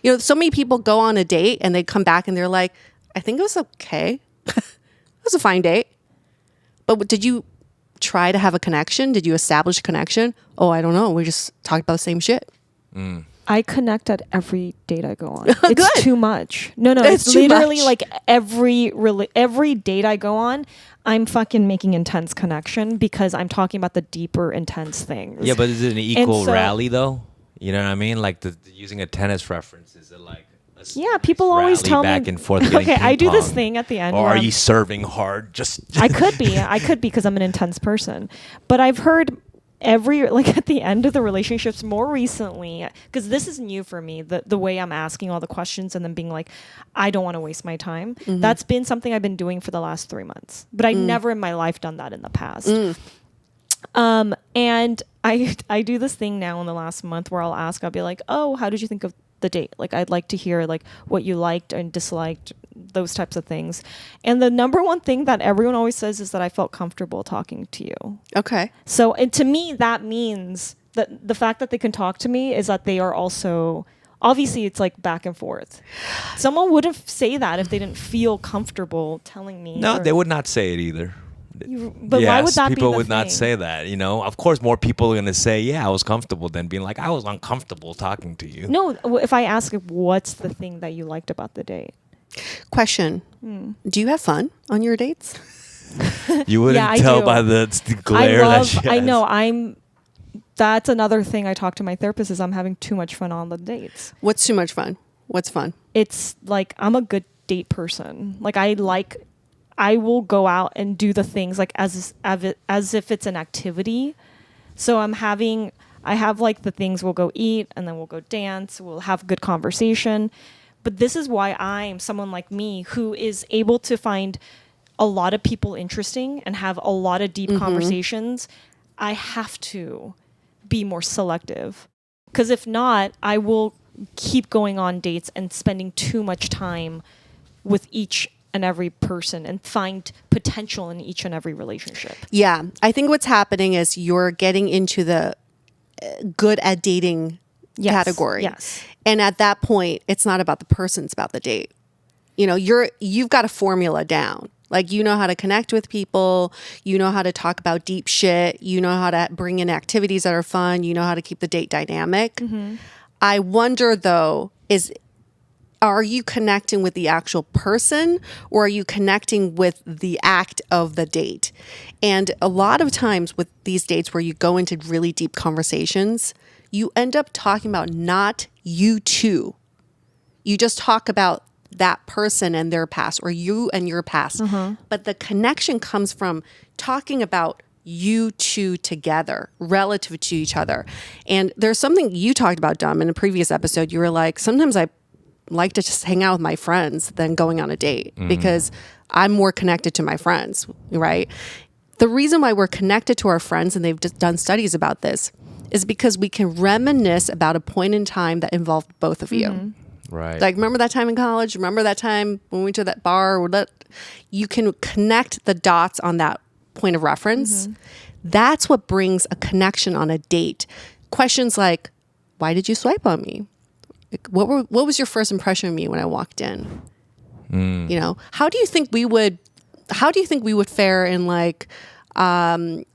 You know, so many people go on a date and they come back and they're like, I think it was okay. It was a fine date. But did you try to have a connection? Did you establish a connection? Oh, I don't know. We just talked about the same shit. I connect at every date I go on. It's Good. too much. No, It's it's too literally much. like every date I go on, I'm fucking making intense connection because I'm talking about the deeper, intense things. Yeah, but is it an equal so- rally though? You know what I mean? Like using a tennis reference, is it like Yeah, people always rally tell back me. and forth? Getting Okay, I do this ping-pong? thing at the end. Or where are I'm- you serving hard? Just I could be because I'm an intense person. But I've heard at the end of the relationships more recently, because this is new for me, the way I'm asking all the questions and then being like, I don't want to waste my time. That's been something I've been doing for the last 3 months. But I've never in my life done that in the past. And I do this thing now in the last month where I'll be like, oh, how did you think of the date? Like, I'd like to hear like what you liked and disliked those types of things. And the number one thing that everyone always says is that I felt comfortable talking to you. Okay. So, and to me, that means that the fact that they can talk to me is that they are also, obviously, it's like back and forth. Someone wouldn't say that if they didn't feel comfortable telling me. No, they would not say it either. But why would that be people the would not thing? say that. Of course, more people are going to say, "Yeah, I was comfortable," than being like, "I was uncomfortable talking to you." No, if I ask, what's the thing that you liked about the date? Question. Do you have fun on your dates? You wouldn't Yeah, I tell do. by the glare that she has. I know. That's another thing I talk to my therapist is I'm having too much fun on the dates. What's too much fun? What's fun? It's like I'm a good date person. Like I will go out and do the things like as if it's an activity. So I have like the things we'll go eat and then we'll go dance, we'll have good conversation. But this is why I'm someone like me who is able to find a lot of people interesting and have a lot of deep conversations. I have to be more selective. Because if not, I will keep going on dates and spending too much time with each and every person and find potential in each and every relationship. Yeah. I think what's happening is you're getting into the good at dating category. Yes. And at that point, it's not about the person, it's about the date. You've got a formula down. Like, you know how to connect with people. You know how to talk about deep shit. You know how to bring in activities that are fun. You know how to keep the date dynamic. I wonder, though, are you connecting with the actual person or are you connecting with the act of the date? And a lot of times with these dates where you go into really deep conversations, you end up talking about not you two. You just talk about that person and their past or you and your past. But the connection comes from talking about you two together relative to each other. And there's something you talked about, Dom, in a previous episode. You were like, sometimes I like to just hang out with my friends than going on a date because I'm more connected to my friends, right? The reason why we're connected to our friends, and they've just done studies about this, is because we can reminisce about a point in time that involved both of you. Right. Like, remember that time in college? Remember that time when we went to that bar? You can connect the dots on that point of reference. That's what brings a connection on a date. Questions like, why did you swipe on me? What was your first impression of me when I walked in? How do you think we would fare in like a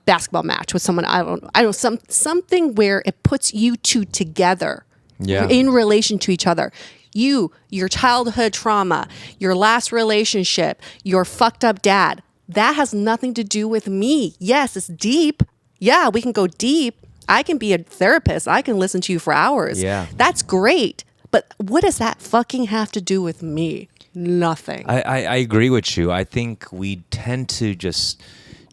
basketball match with someone? I don't know, something where it puts you two together in relation to each other. Your childhood trauma, your last relationship, your fucked up dad, that has nothing to do with me. Yes, it's deep. Yeah, we can go deep. I can be a therapist. I can listen to you for hours. Yeah. That's great. But what does that fucking have to do with me? Nothing. I agree with you. I think we tend to just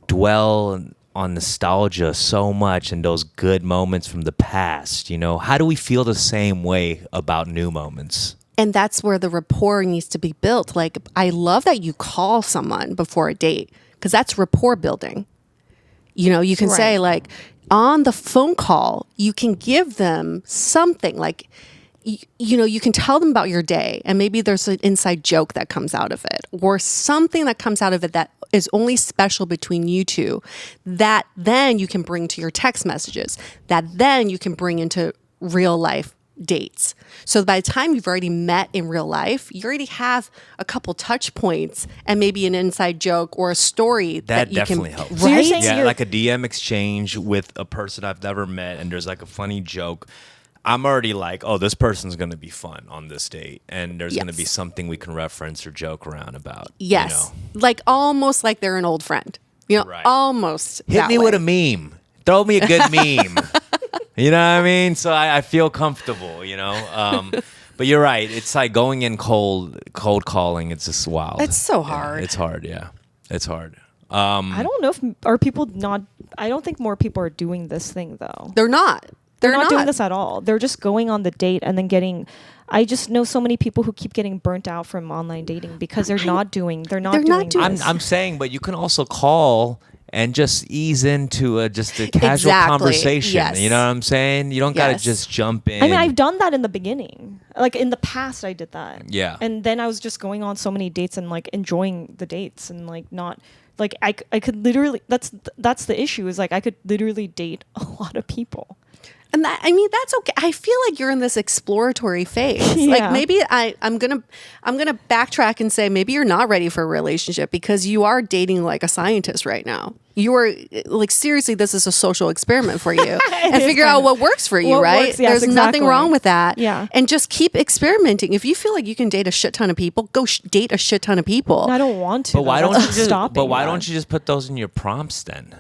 dwell on nostalgia so much and those good moments from the past. How do we feel the same way about new moments? And that's where the rapport needs to be built. Like, I love that you call someone before a date because that's rapport building. You can say like, on the phone call, you can give them something like, you can tell them about your day and maybe there's an inside joke that comes out of it or something that comes out of it that is only special between you two that then you can bring to your text messages, that then you can bring into real life dates. So by the time you've already met in real life, you already have a couple touch points and maybe an inside joke or a story that you definitely can, helps. right? So you're saying Yeah, like a DM exchange with a person I've never met and there's like a funny joke. I'm already like, oh, this person's going to be fun on this date. And there's going to be something we can reference or joke around about. Yes. Like almost like they're an old friend. Right. Almost. Hit that me way. with a meme. Throw me a good meme. You know what I mean? So I feel comfortable, But you're right. It's like going in cold calling. It's just wild. It's so Yeah, hard. it's hard. Yeah. It's hard. I don't know if are people not. I don't think more people are doing this thing though. They're not. They're not doing this at all. They're just going on the date and then getting. I just know so many people who keep getting burnt out from online dating because they're not doing. They're not doing. doing this. I'm saying, but you can also call and just ease into just a casual Exactly, conversation. yes. You know what I'm saying? You don't got to Yes. just jump in. I mean, I've done that in the beginning. Like in the past, I did that. Yeah. And then I was just going on so many dates and like enjoying the dates and like not like I could literally that's the issue is like I could literally date a lot of people. And that, I mean, that's okay. I feel like you're in this exploratory phase. Like Yeah. maybe I'm gonna backtrack and say maybe you're not ready for a relationship because you are dating like a scientist right now. You are like seriously, this is a social experiment for you, and is figure out kind of- what works for you. what Right? works, yes, There's nothing exactly. wrong with that. Yeah. And just keep experimenting. If you feel like you can date a shit ton of people, go date a shit ton of people. And I don't want to. but why though. don't That's you just? stopping But why that. don't you just put those in your prompts then?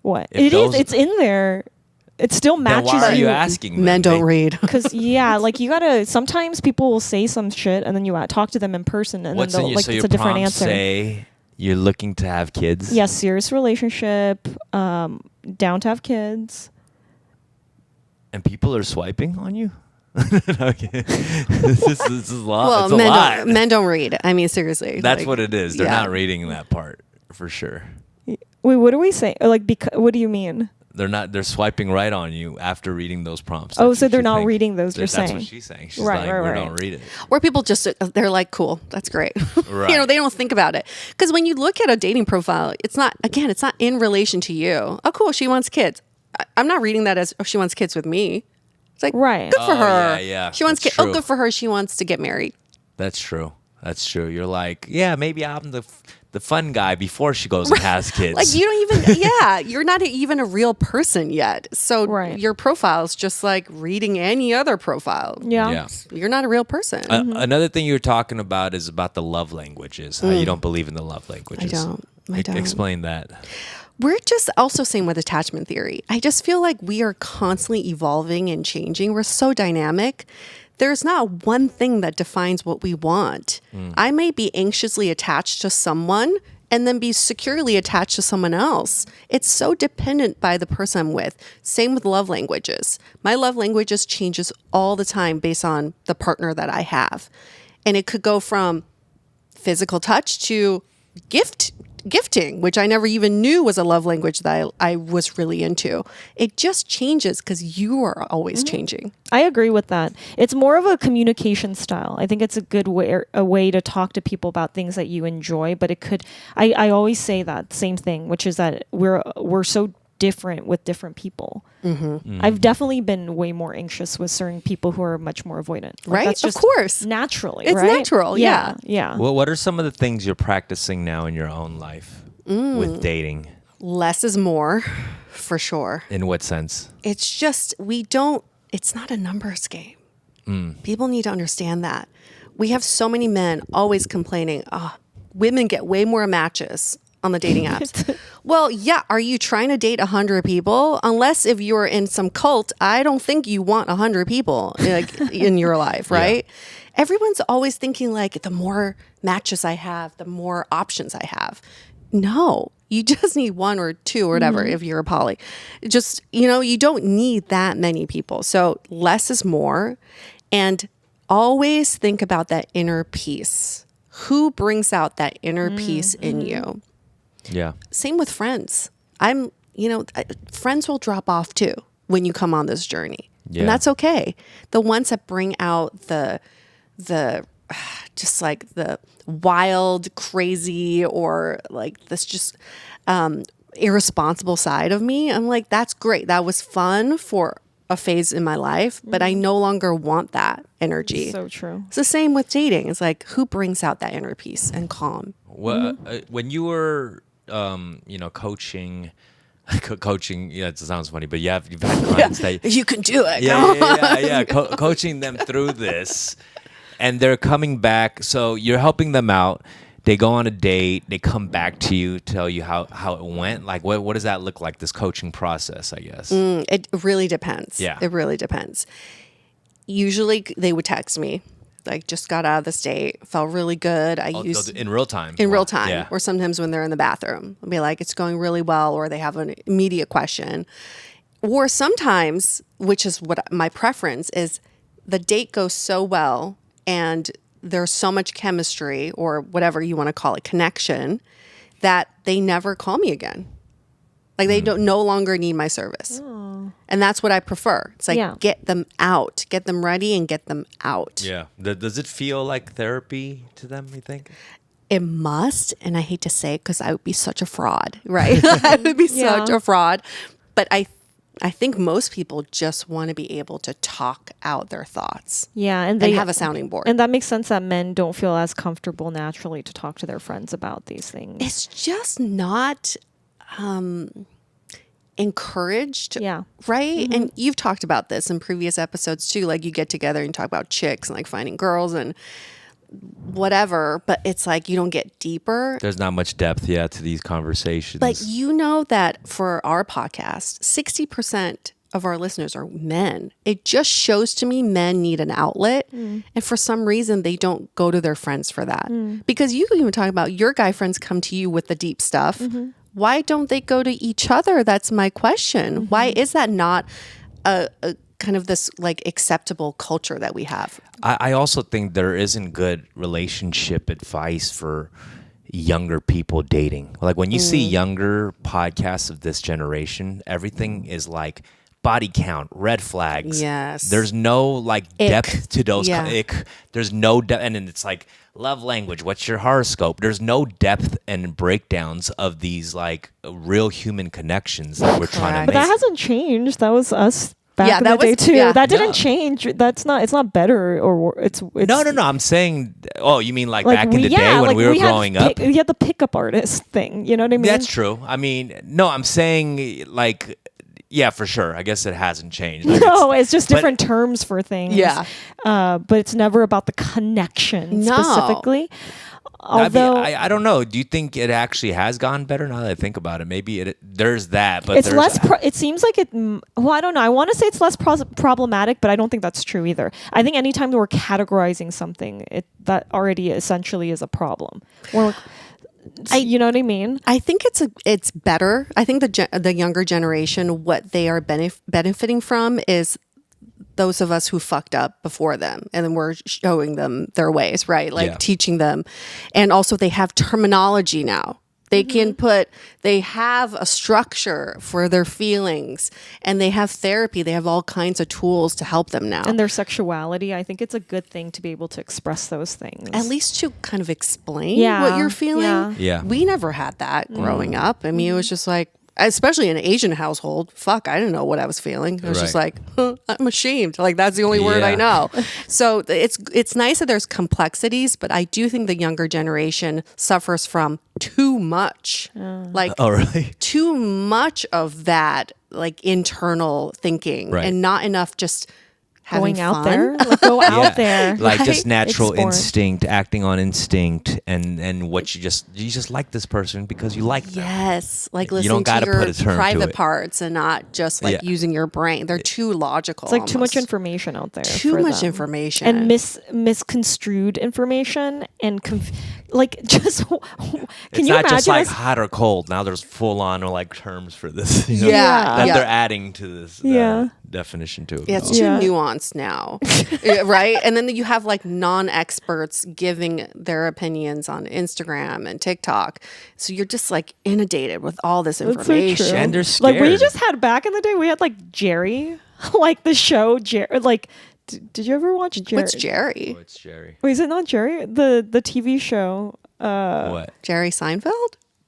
What? if It is. those- It's in there. It still Then matches why are you you. asking? Men them? don't They- read. Because yeah, like you gotta. Sometimes people will say some shit, and then you talk to them in person, and What's then in they'll your like so it's your a different prompts answer. say you're looking to have kids? Yes, serious relationship. Down to have kids. And people are swiping on you. Okay. this is a lot. Well, it's a lot. men don't read. I mean, seriously. That's like, what it is. They're yeah. not reading that part for sure. Wait, what do we say? Like, what do you mean? They're not. They're swiping right on you after reading those prompts. Oh, That's so what they're you not think. reading those, you're That's saying. what she's saying. She's Right, like, right, we right. don't read it. Where people just they're like, cool, that's great. Right. You know, they don't think about it because when you look at a dating profile, it's not in relation to you. Oh, cool, she wants kids. I'm not reading that as she wants kids with me. It's like Right. good for Oh, her. yeah. She wants That's kids. Oh, true. good for her. She wants to get married. That's true. That's true. You're like, yeah, maybe I'm the fun guy before she goes and has kids. Like you don't even you're not even a real person yet. So Right. your profile is just like reading any other profile. Yeah. Yeah. You're not a real person. Another thing you were talking about is about the love languages. How you don't believe in the love languages. I don't. Explain that. We're just also same with attachment theory. I just feel like we are constantly evolving and changing. We're so dynamic. There's not one thing that defines what we want. I may be anxiously attached to someone and then be securely attached to someone else. It's so dependent by the person I'm with. Same with love languages. My love languages changes all the time based on the partner that I have. And it could go from physical touch to gifting, which I never even knew was a love language that I was really into. It just changes because you are always changing. I agree with that. It's more of a communication style. I think it's a way to talk to people about things that you enjoy. But it could. I always say that same thing, which is that we're so different with different people. I've definitely been way more anxious with certain people who are much more avoidant. Like, Right? That's Of just course. naturally. It's right? natural, yeah. Yeah. Well, what are some of the things you're practicing now in your own life with dating? Less is more, for sure. In what sense? It's just, it's not a numbers game. People need to understand that. We have so many men always complaining, women get way more matches on the dating apps. Well, yeah, are you trying to date 100 people? Unless if you're in some cult, I don't think you want 100 people like in your life, right? Everyone's always thinking like the more matches I have, the more options I have. No, you just need one or two or whatever if you're a poly. Just, you don't need that many people. So less is more. And always think about that inner peace. Who brings out that inner peace in you? Yeah. Same with friends. Friends will drop off too when you come on this journey. Yeah. And that's okay. The ones that bring out the just like the wild, crazy, or like this just irresponsible side of me, I'm like, that's great. That was fun for a phase in my life, but I no longer want that energy. So true. It's the same with dating. It's like, who brings out that inner peace and calm? Well, when you were, coaching, yeah, it sounds funny, but you've had clients that You can do it. yeah. Coaching them through this, and they're coming back. So you're helping them out. They go on a date. They come back to you, tell you how it went. Like, what does that look like? This coaching process, I guess. It really depends. Yeah. It really depends. Usually they would text me, like, just got out of this date, felt really good. In real time. in Wow. real time, Yeah. or sometimes when they're in the bathroom, I'll be like, it's going really well, or they have an immediate question. Or sometimes, which is what my preference is, the date goes so well and there's so much chemistry or whatever you want to call it, connection, that they never call me again. Like they don't no longer need my service. And that's what I prefer. It's like Yeah. get them out, get them ready and get them out. Yeah. Does it feel like therapy to them, you think? It must, and I hate to say it because I would be such a fraud, right? I would be such Yeah. a fraud. But I think most people just want to be able to talk out their thoughts Yeah, and and they have a sounding board. and that makes sense that men don't feel as comfortable naturally to talk to their friends about these things. It's just not encouraged. Yeah. Right. And you've talked about this in previous episodes too. Like you get together and talk about chicks and like finding girls and whatever, but it's like you don't get deeper. There's not much depth yet to these conversations. But you know that for our podcast, 60% of our listeners are men. It just shows to me men need an outlet. And for some reason, they don't go to their friends for that. Because you even talk about your guy friends come to you with the deep stuff. Why don't they go to each other? That's my question. Why is that not a kind of this like acceptable culture that we have? I also think there isn't good relationship advice for younger people dating. Like when you see younger podcasts of this generation, everything is like body count, red flags. Yes. There's no like depth to those. Yeah. Ick. There's no depth. And then it's like love language. What's your horoscope? There's no depth and breakdowns of these like real human connections that we're trying to Correct. But make. that hasn't changed. That was us back Yeah, in that the day was- too. yeah. That didn't No. change. It's not better or it's No. I'm saying, oh, you mean like back in the day yeah, when like we were had growing up? We had the pickup artist thing. You know what I mean? That's true. I mean, no, I'm saying like, yeah, for sure. I guess it hasn't changed. Like, No, it's just but- different terms for things. Yeah. But it's never about the connection No. specifically. I mean, Although I don't know. Do you think it actually has gotten better now that I think about it? Maybe there's that, but it's there's, less. It seems like it. Well, I don't know. I want to say it's less problematic, but I don't think that's true either. I think anytime we're categorizing something, that already essentially is a problem. You know what I mean? I think it's better. I think the younger generation, what they are benefiting from is those of us who fucked up before them, and then we're showing them their ways, right? Like Yeah. teaching them, and also they have terminology now. They can they have a structure for their feelings, and they have therapy. They have all kinds of tools to help them now. And their sexuality, I think it's a good thing to be able to express those things. At least to kind of explain Yeah, what you're feeling. yeah. Yeah. We never had that growing up. I mean, it was just like, especially in an Asian household, fuck, I didn't know what I was feeling. I was just Right. like, I'm ashamed. Like, that's the only word I Yeah. know. So it's nice that there's complexities, but I do think the younger generation suffers from too much. Like, oh, really? too much of that, like, internal thinking Right. and not enough just having Going out fun. there, like go out there. Like Right? just natural Explore. instinct, acting on instinct, and what you just like this person because you like them. Yes, like You listening don't gotta to your put a term to private it. parts and not just like Yeah. using your brain. They're too logical. It's like too much almost. information out there. Too for much them. information. and misconstrued information and like just can It's you not imagine just like us- hot or cold. Now there's full on like terms for this. You know, Yeah, that yeah. they're adding to this Yeah. definition to it. Yeah, it's too Yeah. nuanced now, Yeah, right? And then you have like non-experts giving their opinions on Instagram and TikTok, so you're just like inundated with all this That's so information. true. And they're Like we scared. just had back in the day, we had like Jerry, like the show Jerry. Like, did you ever watch Jerry? What's Jerry? Oh, it's Jerry. Wait, is it not Jerry? The TV show. What? Jerry Seinfeld?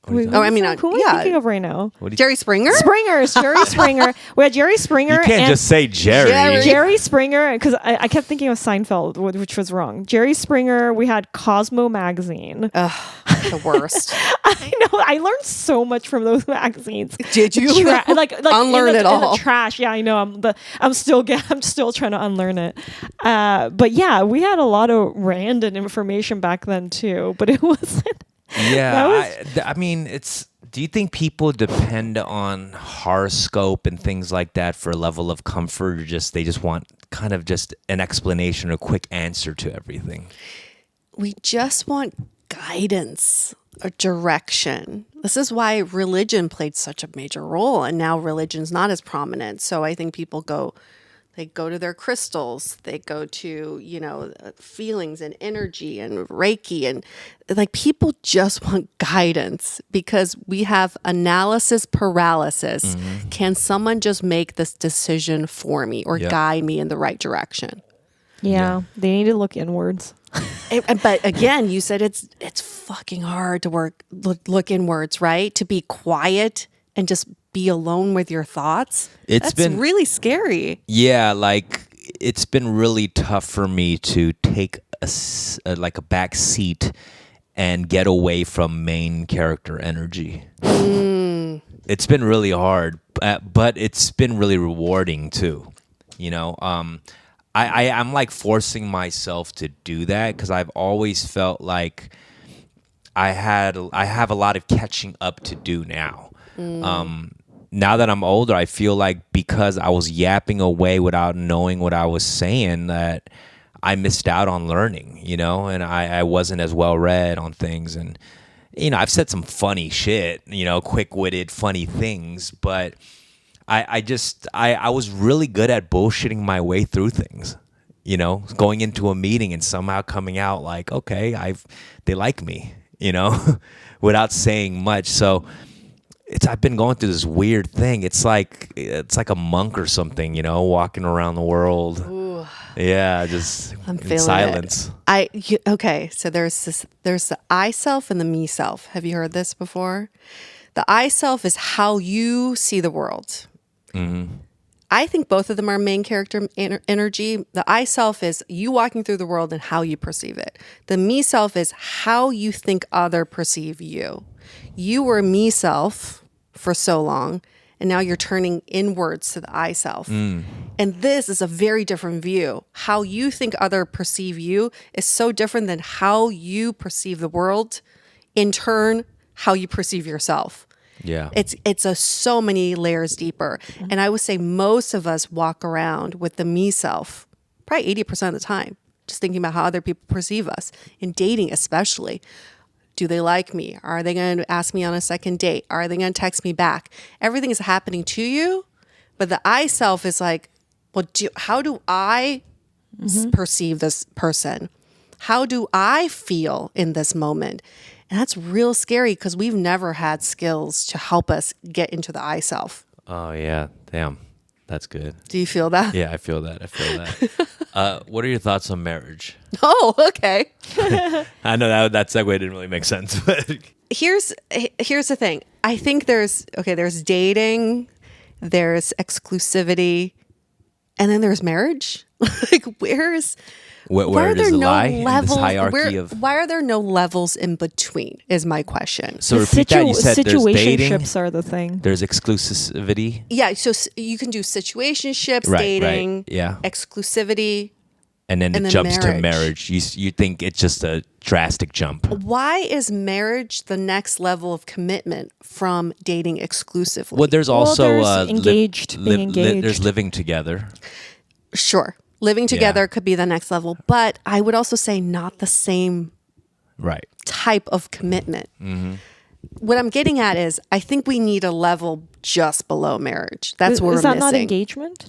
Wait, Oh, I mean, who am I yeah. thinking of right now? What do you Jerry Springer? Jerry Springer. We had Jerry Springer. You can't and just say Jerry. Jerry. Jerry Springer, because I kept thinking of Seinfeld, which was wrong. Jerry Springer. We had Cosmo magazine. The worst. I know. I learned so much from those magazines. Did you? Like Unlearn in it the all. trash. Yeah, I know. I'm still trying to unlearn it. But yeah, we had a lot of random information back then too. But it wasn't. Yeah, I mean, it's. Do you think people depend on horoscope and things like that for a level of comfort, or they just want kind of just an explanation or quick answer to everything? We just want guidance or direction. This is why religion played such a major role, and now religion's not as prominent. So I think people go, They go to their crystals. They go to, feelings and energy and Reiki. And like people just want guidance because we have analysis paralysis. Can someone just make this decision for me or Yep. guide me in the right direction? Yeah, they need to look inwards. But again, you said it's fucking hard to look inwards, right? To be quiet and just be alone with your thoughts. It's That's been- really scary. Yeah, like it's been really tough for me to take like a back seat and get away from main character energy. It's been really hard, but it's been really rewarding too. I'm like forcing myself to do that because I've always felt like I have a lot of catching up to do now. Now that I'm older, I feel like because I was yapping away without knowing what I was saying, that I missed out on learning, and I wasn't as well read on things. And, I've said some funny shit, quick-witted, funny things, but I was really good at bullshitting my way through things, going into a meeting and somehow coming out like, okay, they like me, without saying much. So I've been going through this weird thing. It's like a monk or something, walking around the world. Ooh. Yeah, just I'm in feeling silence. Okay, so there's the I self and the me self. Have you heard this before? The I self is how you see the world. I think both of them are main character energy. The I self is you walking through the world and how you perceive it. The me self is how you think other perceive you. You were me self for so long, and now you're turning inwards to the I self. And this is a very different view. How you think other perceive you is so different than how you perceive the world, in turn, how you perceive yourself. Yeah. It's so many layers deeper. And I would say most of us walk around with the me self, probably 80% of the time, just thinking about how other people perceive us, in dating especially. Do they like me? Are they going to ask me on a second date? Are they going to text me back? Everything is happening to you, but the I self is like, well, how do I perceive this person? How do I feel in this moment? And that's real scary because we've never had skills to help us get into the I self. Oh yeah, damn, that's good. Do you feel that? Yeah, I feel that. What are your thoughts on marriage? Oh, okay. I know that segue didn't really make sense, but Here's the thing. I think there's dating, there's exclusivity, and then there's marriage. Like where why are does there it no lie in this levels? hierarchy of? Why are there no levels in between? Is my question. So repeat that. You said there's dating, situationships are the thing. there's exclusivity. Yeah, so you can do situationships, Right, dating, right, yeah. exclusivity. And then And it then jumps to marriage. marriage. You think it's just a drastic jump. Why is marriage the next level of commitment from dating exclusively? Well, there's also there's engaged, being engaged. there's living together. Sure. Living together Yeah. could be the next level, but I would also say not the same Right. type of commitment. Mm-hmm. What I'm getting at is I think we need a level just below marriage. That's what Is we're that missing. not engagement?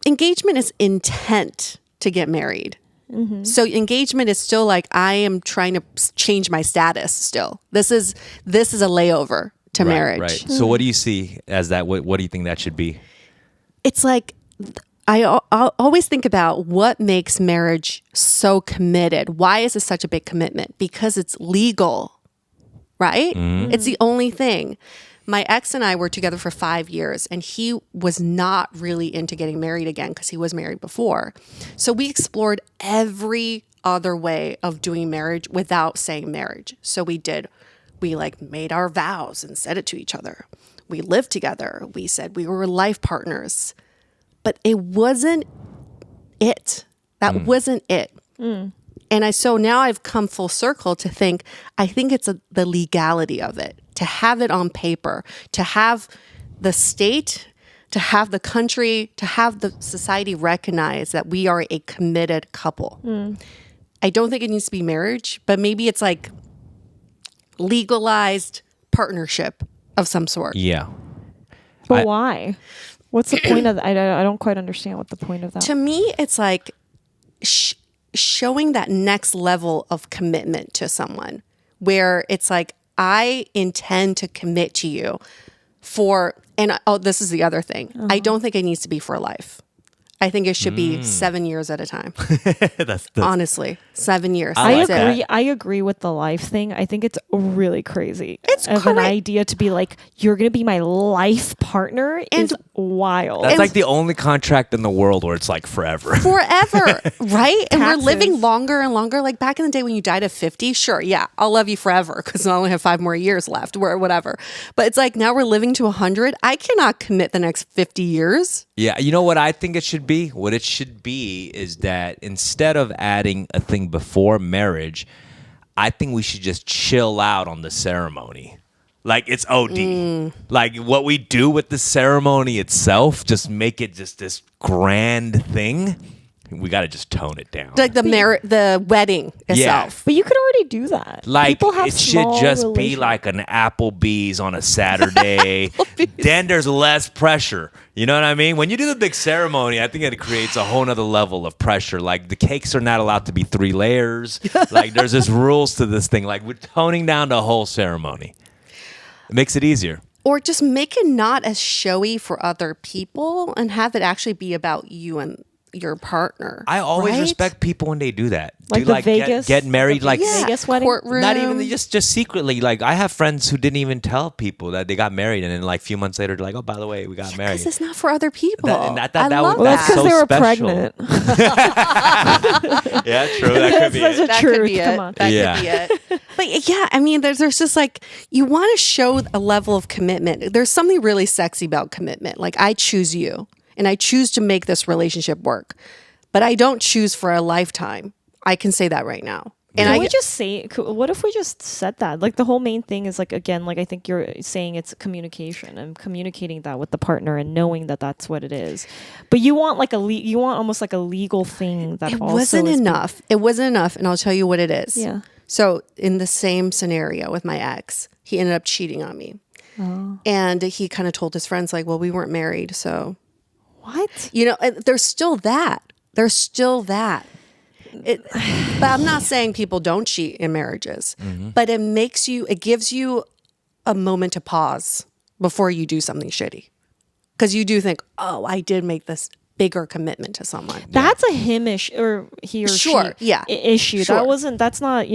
Engagement is intent to get married. Mm-hmm. So engagement is still like I am trying to change my status still. This is a layover to marriage. Right. So what do you see as that? What do you think that should be? It's like I always think about what makes marriage so committed. Why is it such a big commitment? Because it's legal, right? It's the only thing. My ex and I were together for 5 years, and he was not really into getting married again because he was married before. So we explored every other way of doing marriage without saying marriage. So we made our vows and said it to each other. We lived together. We said we were life partners. But it wasn't it. That wasn't it. And so now I've come full circle to think, I think it's the legality of it, to have it on paper, to have the state, to have the country, to have the society recognize that we are a committed couple. I don't think it needs to be marriage, but maybe it's like legalized partnership of some sort. Yeah. But why? What's the point of that? I don't quite understand what the point of that. To me, it's like showing that next level of commitment to someone where it's like, I intend to commit to you this is the other thing. I don't think it needs to be for life. I think it should be 7 years at a time. that's Honestly, 7 years. I like That's it. that. I agree with the life thing. I think it's really crazy. It's of an correct. idea to be like, you're gonna be my life partner is wild. That's like the only contract in the world where it's like forever. Forever, right? And we're Taxes. living longer and longer. Like back in the day when you died at 50, sure, yeah, I'll love you forever because I only have 5 more years left or whatever. But it's like now we're living to 100. I cannot commit the next 50 years. Yeah, you know what I think it should be? What it should be is that instead of adding a thing before marriage, I think we should just chill out on the ceremony. Like it's OD. Like what we do with the ceremony itself, just make it just this grand thing. We got to just tone it down. Like the wedding itself. But you could already do that. Like People have it should small just be relations. like an Applebee's on a Saturday. Then there's less pressure. You know what I mean? When you do the big ceremony, I think it creates a whole nother level of pressure. Like the cakes are not allowed to be 3 layers. Like there's just rules to this thing. Like we're toning down the whole ceremony. It makes it easier. Or just make it not as showy for other people and have it actually be about you and your partner. I always right? respect people when they do that. Like do the get- Vegas- get married like Yeah, Vegas wedding? courtroom. not even just secretly. Like I have friends who didn't even tell people that they got married, and then like a few months later, they're like, "Oh, by the way, we got married." Because it's not for other people. And I thought I that love was- Well, that's that. because so they were special. pregnant. Yeah, true. That could be That's it. a That truth. could be Come it. on. That Yeah. could be it. But yeah, I mean, there's just like, you want to show a level of commitment. There's something really sexy about commitment. Like, I choose you and I choose to make this relationship work, but I don't choose for a lifetime. I can say that right now. And Can I we just say, what if we just said that? Like the whole main thing is like, again, like I think you're saying it's communication and communicating that with the partner and knowing that that's what it is. But you want like you want almost like a legal thing that it also wasn't is enough. It wasn't enough. And I'll tell you what it is. Yeah. So in the same scenario with my ex, he ended up cheating on me. Oh. And he kind of told his friends like, well, we weren't married. So, What? you know, there's still that. There's still that. But I'm not saying people don't cheat in marriages, but it gives you a moment to pause before you do something shitty. Because you do think, oh, I did make this bigger commitment to someone. That's a him issue or he or Sure, she yeah. issue. Sure. That's not,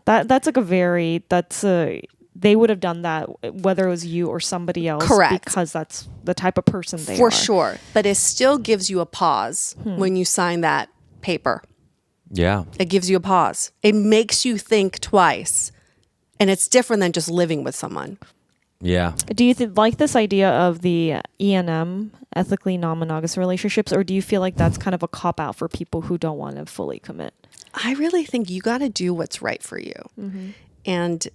that's like they would have done that whether it was you or somebody else. Correct. Because that's the type of person they are. For sure. But it still gives you a pause when you sign that paper. Yeah. It gives you a pause. It makes you think twice. And it's different than just living with someone. Yeah. Do you like this idea of the ENM, ethically non-monogamous relationships, or do you feel like that's kind of a cop-out for people who don't want to fully commit? I really think you got to do what's right for you. And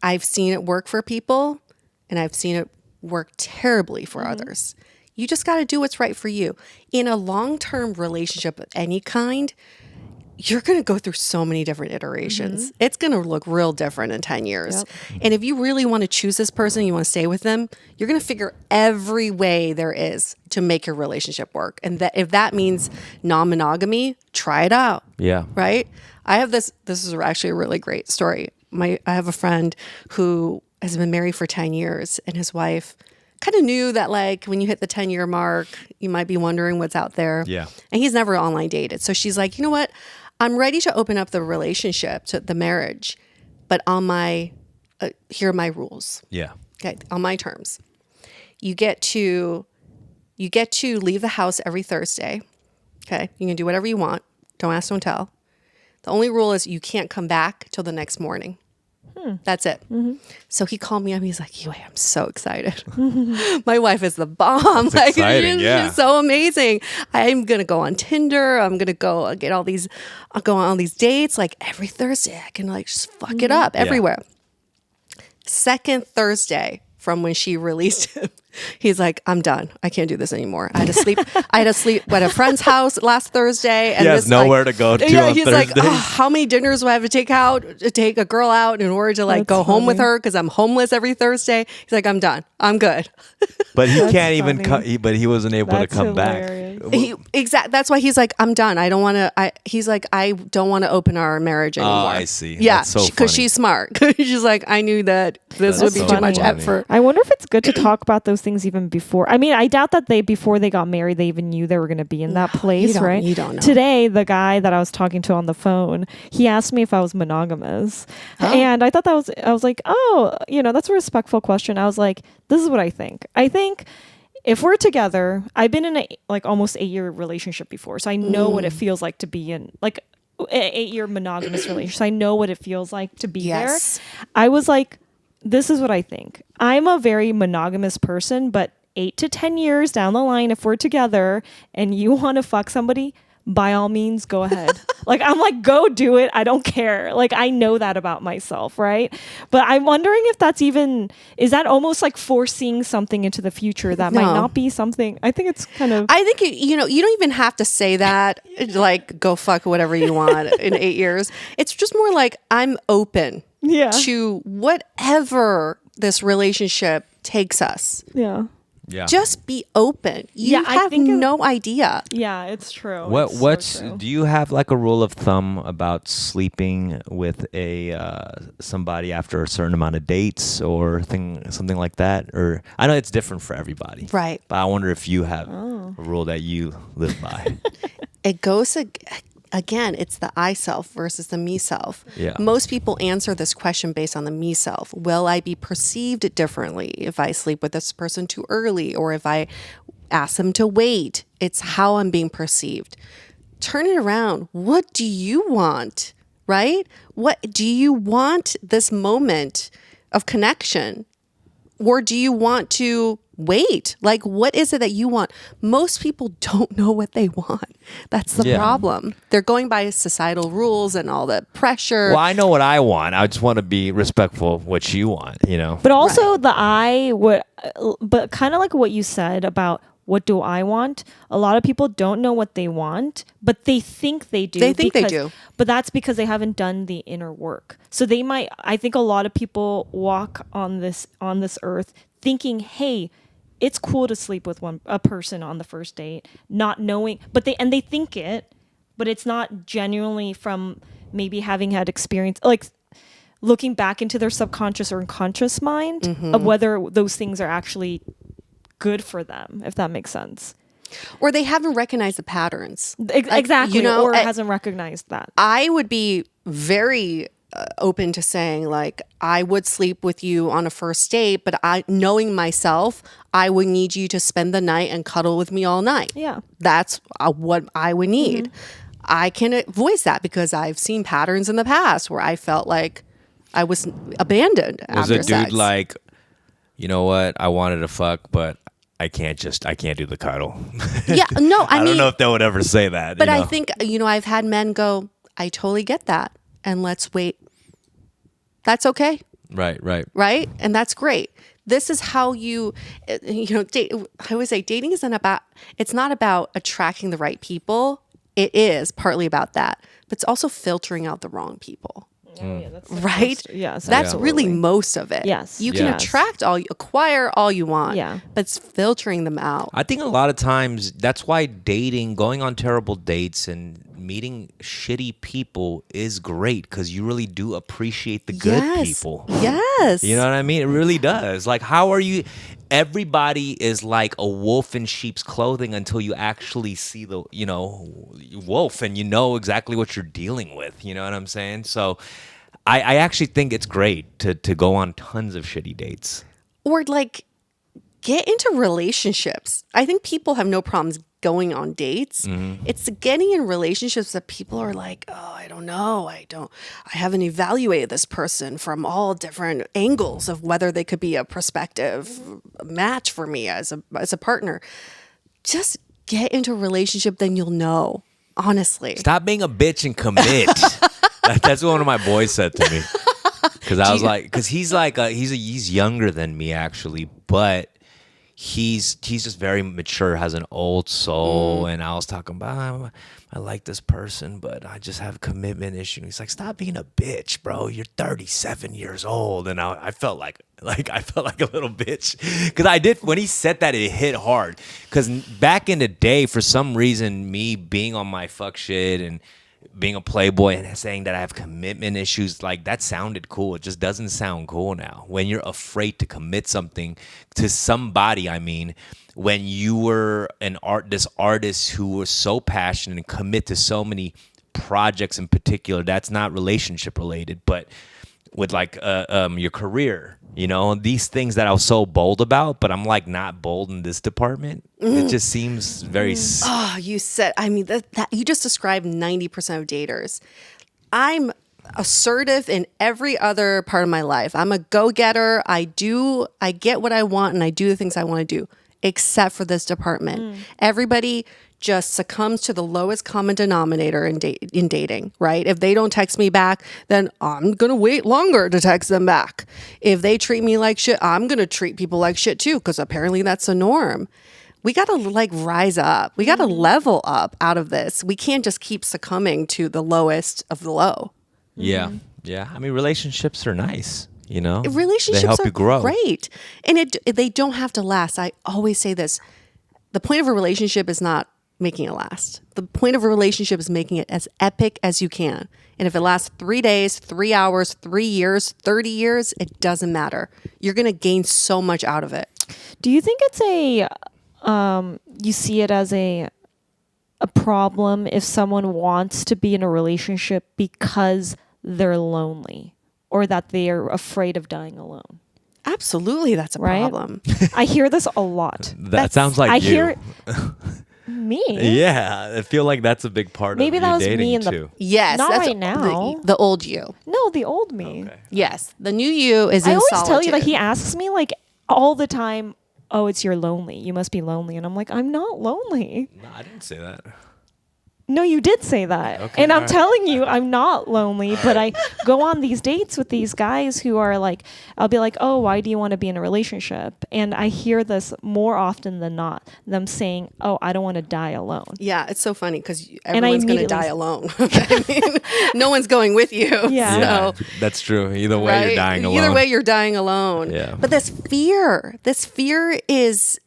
I've seen it work for people and I've seen it work terribly for others. You just got to do what's right for you. In a long-term relationship of any kind, you're going to go through so many different iterations. It's going to look real different in 10 years. Yep. And if you really want to choose this person, you want to stay with them, you're going to figure every way there is to make your relationship work. And that if that means non-monogamy, try it out. Yeah. Right? I have this is actually a really great story. I have a friend who has been married for 10 years and his wife kind of knew that like when you hit the 10-year mark, you might be wondering what's out there. Yeah. And he's never online dated. So she's like, you know what? I'm ready to open up the relationship, to the marriage, but on my, here are my rules. Yeah. Okay, on my terms. You get to leave the house every Thursday. Okay, you can do whatever you want. Don't ask, don't tell. The only rule is you can't come back till the next morning. That's it. So he called me up. He's like, Yue, I'm so excited. My wife is the bomb. Like, exciting, yeah. She's so amazing. I'm going to go on Tinder. I'm going to go I'll go on all these dates. Like every Thursday, I can like just fuck it up everywhere. Second Thursday from when she released him, He's like, I'm done. I can't do this anymore. I had to sleep. I had to sleep at a friend's house last Thursday. And He has this, nowhere to go to Yeah, on he's like, Thursdays. oh, how many dinners do I have to take a girl out in order to like That's go home with funny. her because I'm homeless every Thursday. He's like, I'm done. I'm good. But he That's can't even funny. but he wasn't able That's to come hilarious. back. That's why he's like, I'm done. I don't want to. He's like, I don't want to open our marriage anymore. I see. Yeah, That's so because funny. she's smart. She's like, I knew that this would That's be so too much funny. effort. I wonder if it's good to talk about those things even before. I mean, I doubt that before they got married, they even knew they were going to be in that place, right? You don't know. Today, the guy that I was talking to on the phone, he asked me if I was monogamous. Oh. And I thought I was like, oh, that's a respectful question. I was like, this is what I think. I think if we're together, I've been in a like almost 8-year relationship before, so I know what it feels like to be in like an 8-year monogamous relationship. So I know what it feels like to be Yes. there. I was like, this is what I think. I'm a very monogamous person, but 8 to 10 years down the line, if we're together and you want to fuck somebody, by all means, go ahead. Like, I'm like, go do it. I don't care. Like, I know that about myself, right? But I'm wondering if is that almost like foreseeing something into the future that might No. not be something? I think it's kind of. I think you don't even have to say that. Like, go fuck whatever you want in 8 years. It's just more like I'm open Yeah. to whatever this relationship takes us. Yeah. Yeah. Just be open. You Yeah, I have think no idea. Yeah, it's true. It's so What's true. do you have like a rule of thumb about sleeping with a somebody after a certain amount of dates or something like that? Or I know it's different for everybody, Right. But I wonder if you have Oh. a rule that you live by. It goes again, it's the I self versus the me self. Yeah. Most people answer this question based on the me self. Will I be perceived differently if I sleep with this person too early or if I ask them to wait? It's how I'm being perceived. Turn it around. What do you want? Right? What do you want this moment of connection? Or do you want to wait? Like, what is it that you want? Most people don't know what they want. That's the Yeah. problem. They're going by societal rules and all the pressure. Well, I know what I want. I just want to be respectful of what you want, But also but kind of like what you said about what do I want? A lot of people don't know what they want, but they think they do. They think they do. But that's because they haven't done the inner work. So I think a lot of people walk on this earth thinking, hey, it's cool to sleep with a person on the first date, not knowing, but they think it, but it's not genuinely from maybe having had experience, like looking back into their subconscious or unconscious mind of whether those things are actually good for them, if that makes sense. Or they haven't recognized the patterns. Exactly. Or I- hasn't recognized that. I would be very open to saying, like, I would sleep with you on a first date, but knowing myself, I would need you to spend the night and cuddle with me all night. Yeah. That's what I would need. I can voice that because I've seen patterns in the past where I felt like I was abandoned Was after a dude sex. like, you know what? I wanted to fuck, but I can't do the cuddle. Yeah, no, I I mean, don't know if they would ever say that. but you know? I think, I've had men go, I totally get that. And let's wait. That's okay. Right. Right? And that's great. This is how date. I always say dating it's not about attracting the right people. It is partly about that, but it's also filtering out the wrong people. Right? Yes. That's really absolutely. most of it. Yes. You can Yes. acquire all you want. Yeah. But it's filtering them out. I think a lot of times that's why going on terrible dates and meeting shitty people is great because you really do appreciate the good Yes. people. Yes. You know what I mean? It really does. Like, how are you? Everybody is like a wolf in sheep's clothing until you actually see the, wolf and you know exactly what you're dealing with. You know what I'm saying? So I actually think it's great to go on tons of shitty dates. Or like get into relationships. I think people have no problems going on dates. It's getting in relationships that people are like, oh, I don't know. I haven't evaluated this person from all different angles of whether they could be a prospective match for me as a partner. Just get into a relationship, then you'll know. Honestly. Stop being a bitch and commit. That's what one of my boys said to me. Because I was like, because he's younger than me actually, but he's just very mature, has an old soul. And I was talking about, I like this person, but I just have commitment issues. He's like, stop being a bitch, bro. You're 37 years old. And I felt like I felt like a little bitch, because I did, when he said that, it hit hard. Because back in the day, for some reason, me being on my fuck shit and being a playboy and saying that I have commitment issues, like, that sounded cool. It just doesn't sound cool now. When you're afraid to commit something to somebody, I mean, when you were this artist who was so passionate and commit to so many projects in particular, that's not relationship related, but with like your career, you know, these things that I was so bold about, but I'm like not bold in this department. It just seems very. Oh, you said, I mean, that you just described 90% of daters. I'm assertive in every other part of my life. I'm a go-getter. I get what I want and I do the things I want to do, except for this department. Everybody just succumbs to the lowest common denominator in dating, right? If they don't text me back, then I'm going to wait longer to text them back. If they treat me like shit, I'm going to treat people like shit too, because apparently that's the norm. We got to like rise up. We got to level up out of this. We can't just keep succumbing to the lowest of the low. Yeah. Yeah. I mean, relationships are nice, you know? Relationships they help are you grow. great. And they don't have to last. I always say this. The point of a relationship is not making it last. The point of a relationship is making it as epic as you can. And if it lasts 3 days, 3 hours, 3 years, 30 years, it doesn't matter. You're going to gain so much out of it. Do you think it's you see it as a problem if someone wants to be in a relationship because they're lonely or that they are afraid of dying alone? Absolutely, that's a Right? problem. I hear this a lot. That sounds like I you. hear me. Yeah, I feel like that's a big part Maybe of that your was me dating in the- too. Yes. Not that's right now. The old you. No, the old me. Okay. Yes. The new you is in I always solitude. tell you that he asks me like all the time, "Oh, it's you're lonely. You must be lonely." And I'm like, "I'm not lonely." No, I didn't say that. No, you did say that. Okay, And I'm alright. telling you, I'm not lonely, but I go on these dates with these guys who are like, I'll be like, "Oh, why do you want to be in a relationship?" And I hear this more often than not, them saying, "Oh, I don't want to die alone." Yeah, it's so funny because I everyone's going to immediately- die alone. I mean, no one's going with you. Yeah. Yeah, So, that's true. Either way, you're right? dying alone. Either way, you're dying alone. Yeah. But this fear is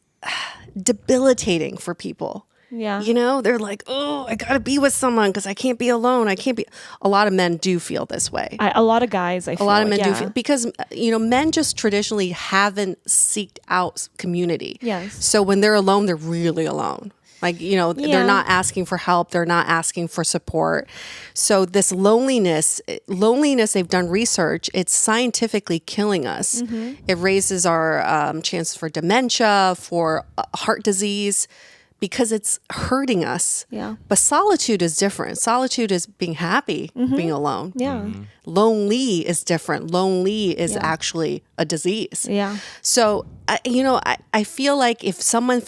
debilitating for people. Yeah. You know, they're like, oh, I got to be with someone because I can't be alone. I can't be. A lot of men do feel this way. A lot of guys, I feel A lot of like, men do yeah. feel, because, men just traditionally haven't seeked out community. Yes. So when they're alone, they're really alone. Like, Yeah. they're not asking for help. They're not asking for support. So this loneliness, they've done research, it's scientifically killing us. Mm-hmm. It raises our chances for dementia, for heart disease, because it's hurting us. Yeah. But solitude is different. Solitude is being happy, being alone. Mm-hmm. Yeah. Mm-hmm. Lonely is different. Lonely is actually a disease. Yeah. So, I feel like if someone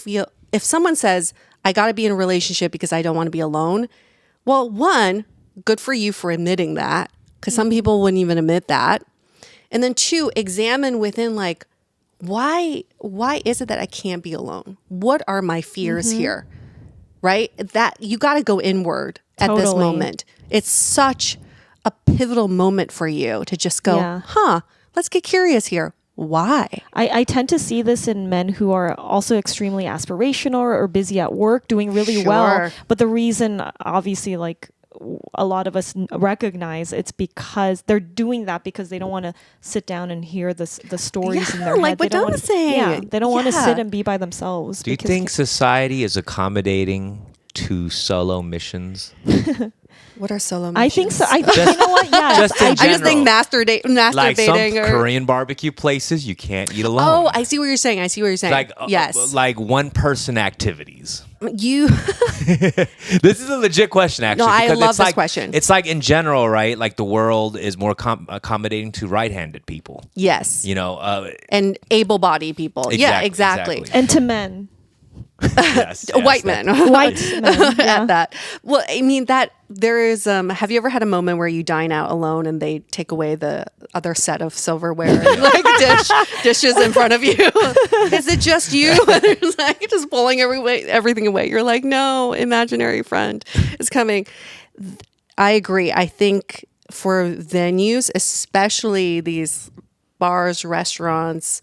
says, I got to be in a relationship because I don't want to be alone, well, one, good for you for admitting that, because some people wouldn't even admit that. And then two, examine within, like, why is it that I can't be alone? What are my fears here? Right? That you got to go inward at this Totally. moment. It's such a pivotal moment for you to just go, Yeah. let's get curious here. Why? I tend to see this in men who are also extremely aspirational or busy at work, doing really well. Sure. But the reason, obviously, like a lot of us recognize, it's because they're doing that because they don't want to sit down and hear the stories in their Yeah, like head. They what don't Don wanna- was saying. Yeah, they don't want to Yeah. sit and be by themselves. Do you because- think society is accommodating to solo missions? What are solo I think so. missions? I think, you know what? Yeah. Just in I just think like some masturbating or Korean barbecue places, you can't eat alone. Oh, I see what you're saying. like Yes. like one person activities. You This is a legit question, actually. No, I because love it's this like, question. It's like in general, right? Like the world is more accommodating to right-handed people. Yes. You know, And able-bodied people. Yeah, exactly. And to men. Yes, White that- men. White men. Yeah. At that. Well, I mean that there is have you ever had a moment where you dine out alone and they take away the other set of silverware like dishes in front of you? Is it just you? And it's like just pulling everything away. You're like, no, imaginary friend is coming. I agree. I think for venues, especially these bars, restaurants,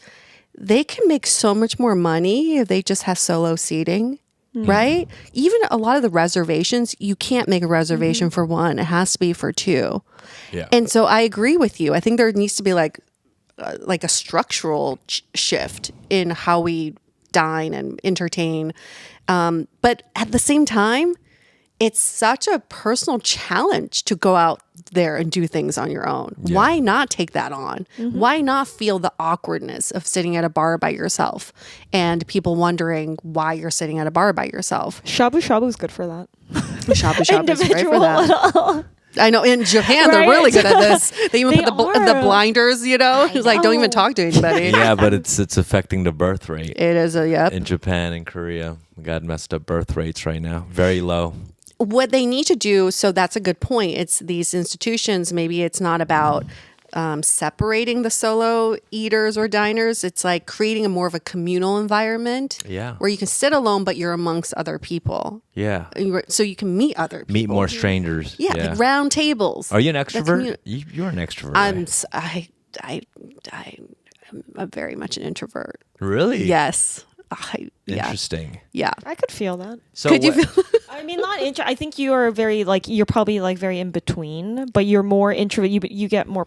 they can make so much more money if they just have solo seating, right? Even a lot of the reservations, you can't make a reservation for one. It has to be for two. Yeah. And so I agree with you. I think there needs to be like a structural shift in how we dine and entertain. But at the same time, it's such a personal challenge to go out there and do things on your own. Yeah. Why not take that on? Why not feel the awkwardness of sitting at a bar by yourself and people wondering why you're sitting at a bar by yourself? Shabu shabu is good for that. Shabu shabu is great for Individual that. I know in Japan they're Right? really good at this. They even They put the are. blinders, you know? It's like don't even know. talk to anybody. Yeah, but it's affecting the birth rate It is a yep. in Japan and Korea. We got messed up birth rates right now. Very low. What they need to do, so that's a good point. It's these institutions, maybe it's not about separating the solo eaters or diners. It's like creating a more of a communal environment Yeah. where you can sit alone, but you're amongst other people. Yeah. So you can meet other people. Meet more strangers. Yeah, like round tables. Are you an That's extrovert? You're an extrovert. I'm, right? I'm very much an introvert. Really? Yes. Yeah. Interesting. Yeah. I could feel that. So Could you feel? I mean, not intro. I think you are very like you're probably like very in between, but you're more introvert. You get more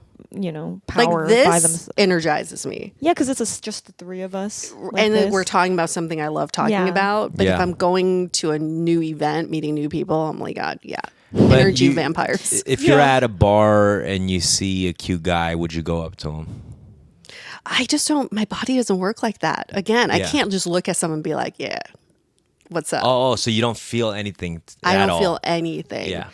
power Like by this them. energizes me. Yeah, because just the three of us. Like And then this. we're talking about something I love talking Yeah. about. But if Yeah. I'm going to a new event, meeting new people, I'm like, God, yeah. But Energy you- vampires. If you're Yeah. at a bar and you see a cute guy, would you go up to him? I just don't, my body doesn't work like that. Again, I Yeah. can't just look at someone and be like, yeah, what's up? Oh, so you don't feel anything I at don't all. feel anything. Yeah.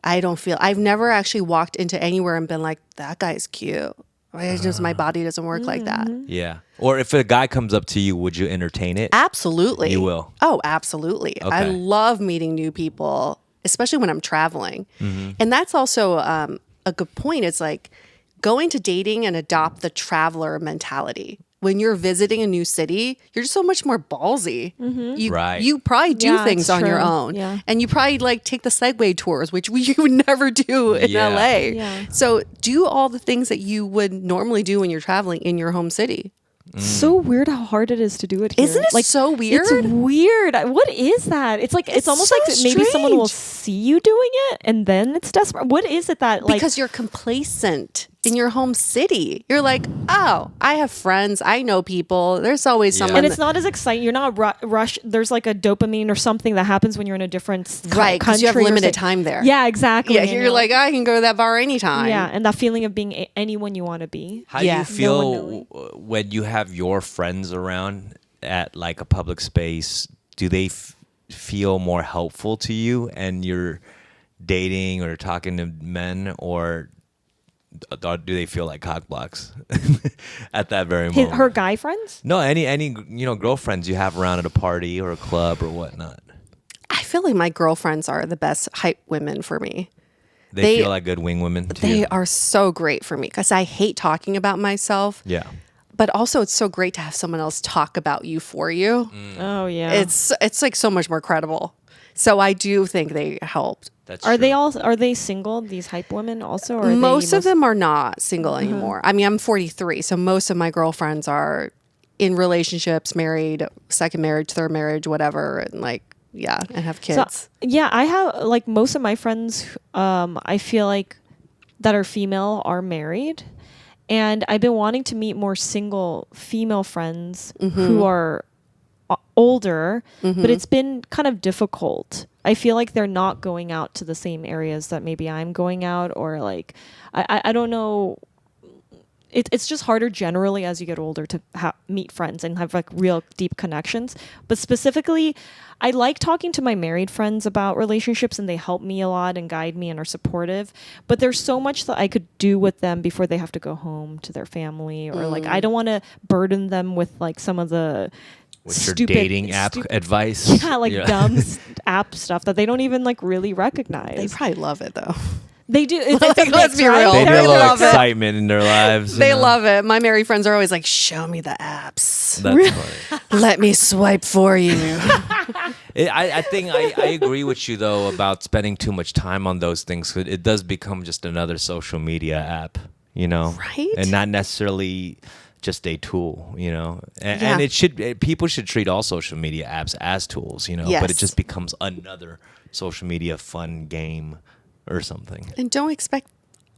I don't feel, I've never actually walked into anywhere and been like, that guy's cute. It's just my body doesn't work like that. Yeah. Or if a guy comes up to you, would you entertain it? Absolutely. You will. Oh, absolutely. I Okay. love meeting new people, especially when I'm traveling. Mm-hmm. And that's also a good point. It's like going to dating and adopt the traveler mentality. When you're visiting a new city, you're just so much more ballsy. You, Right. you probably do Yeah, things it's on your true. own. Yeah. And you probably like take the Segway tours, which you would never do in Yeah. LA. Yeah. So do all the things that you would normally do when you're traveling in your home city. so weird how hard it is to do it here. Isn't it so weird? It's weird. What is that? It's like it's almost so like maybe someone will strange. see you doing it and then it's desperate. What is it that like Because you're complacent in your home city. You're like, oh, I have friends. I know people. There's always Yeah. someone. and it's not as exciting. You're not rush. There's like a dopamine or something that happens when you're in a different Right, 'cause country. you have or limited state. time there. Yeah, exactly. yeah, and you're like, I can go to that bar anytime. yeah, and that feeling of being anyone you want to be. How Yeah. do you feel when you have your friends around at like a public space? Do they feel more helpful to you and you're dating or talking to men, or do they feel like cock blocks at that very moment? Her guy friends. No, any girlfriends you have around at a party or a club or whatnot. I feel like my girlfriends are the best hype women for me. They, They- feel like good wing women to They you. are so great for me because I hate talking about myself. Yeah. But also, it's so great to have someone else talk about you for you. Oh yeah. It's like so much more credible. So I do think they helped. That's Are they true. all? Are they single? These hype women also? Or are Most they of them are not single anymore. I mean, I'm 43, so most of my girlfriends are in relationships, married, second marriage, third marriage, whatever, and like and have So, kids. yeah, I have like most of my friends. I feel like that are female are married, and I've been wanting to meet more single female friends who are older, but it's been kind of difficult. I feel like they're not going out to the same areas that maybe I'm going out, or like I don't know. It's just harder generally as you get older to meet friends and have like real deep connections. But specifically, I like talking to my married friends about relationships, and they help me a lot and guide me and are supportive. But there's so much that I could do with them before they have to go home to their family, or like I don't want to burden them with like some of the What's your stupid dating app advice? yeah, like dumb app stuff that they don't even like really They recognize. probably love it though. They do. It's Like, a let's mix, be right? real. They need They a little love it. excitement in their lives. They love it. My married friends are always like, "Show me the apps. That's funny. Let me swipe for you." I think I agree with you though about spending too much time on those things. 'Cause it does become just another social media app, you know, Right? and not necessarily just a tool, you know. And, Yeah. and people should treat all social media apps as tools, you know. But Yes. it just becomes another social media fun game or something. And don't expect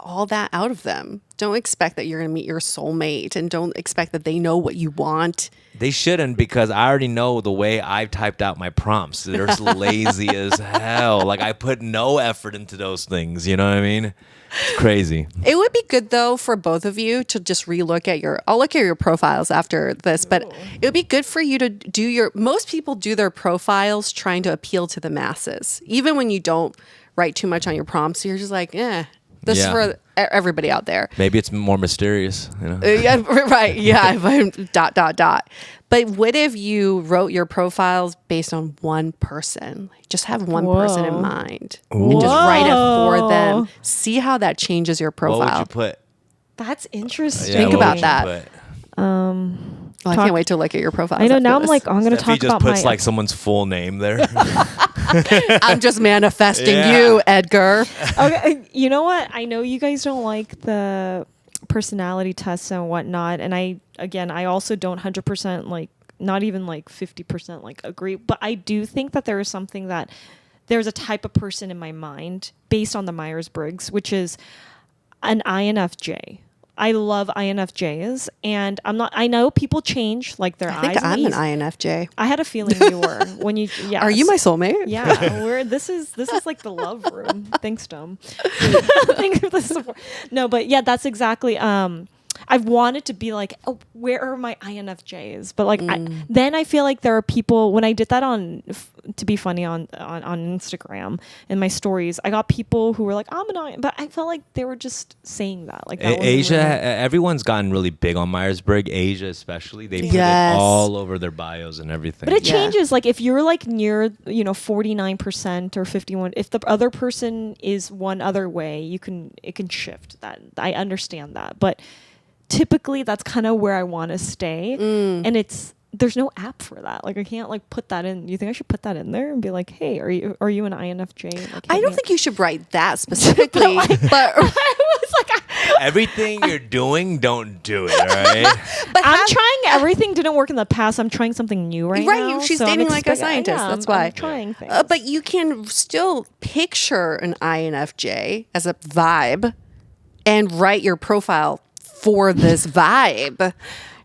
all that out of them. Don't expect that you're going to meet your soulmate, and don't expect that they know what you want. They shouldn't, because I already know the way I've typed out my prompts. They're lazy as hell. Like, I put no effort into those things. You know what I mean? It's crazy. It would be good though for both of you to just relook at I'll look at your profiles after this, but it would be good for you to do most people do their profiles trying to appeal to the masses. Even when you don't write too much on your prompts, you're just like, this is Yeah. for everybody out there. Maybe it's more mysterious. You know? Yeah, right. Yeah. But But what if you wrote your profiles based on one person? Like, just have one person in Whoa. mind and just write it for them. Whoa. See how that changes your What profile. would you put? That's interesting. Think what about would you that. put? I can't wait to look at your profile. I know now. I'm like, I'm gonna If he talk just about puts my. like someone's full name there. I'm just manifesting Yeah. you, Edgar. Okay, you know what? I know you guys don't like the personality tests and whatnot, and I also don't 100% like, not even like 50% like agree, but I do think that there is something that there's a type of person in my mind based on the Myers-Briggs, which is an INFJ. I love INFJs, and I know people change like their I eyes. think and I'm an ears. INFJ. I had a feeling you were when you. Yeah. Are you my soulmate? Yeah, this is like the love room. Thanks, Dom. Thanks for the support. No, but yeah, that's exactly. I've wanted to be like, oh, where are my INFJs? But like, then I feel like there are people. When I did that to be funny on Instagram in my stories, I got people who were like, I'm an INFJ, but I felt like they were just saying that. Like that wasn't Asia, real. everyone's gotten really big on Myers-Briggs. Asia, especially, they put Yes. it all over their bios and everything. But it Yeah. changes. Like if you're like near, 49% or 51, if the other person is one other way, it can shift. That I understand that, but typically that's kind of where I want to stay, and there's no app for that. Like I can't like put that in. You think I should put that in there and be like, hey, are you an INFJ? Like, I hit don't me think you should write that specifically, but Everything you're doing, don't do it, all right? but I'm trying everything. Didn't work in the past. I'm trying something new right now. She's so I'm dating like a expecting- scientist. yeah, That's I'm why. trying things. But you can still picture an INFJ as a vibe and write your profile for this vibe,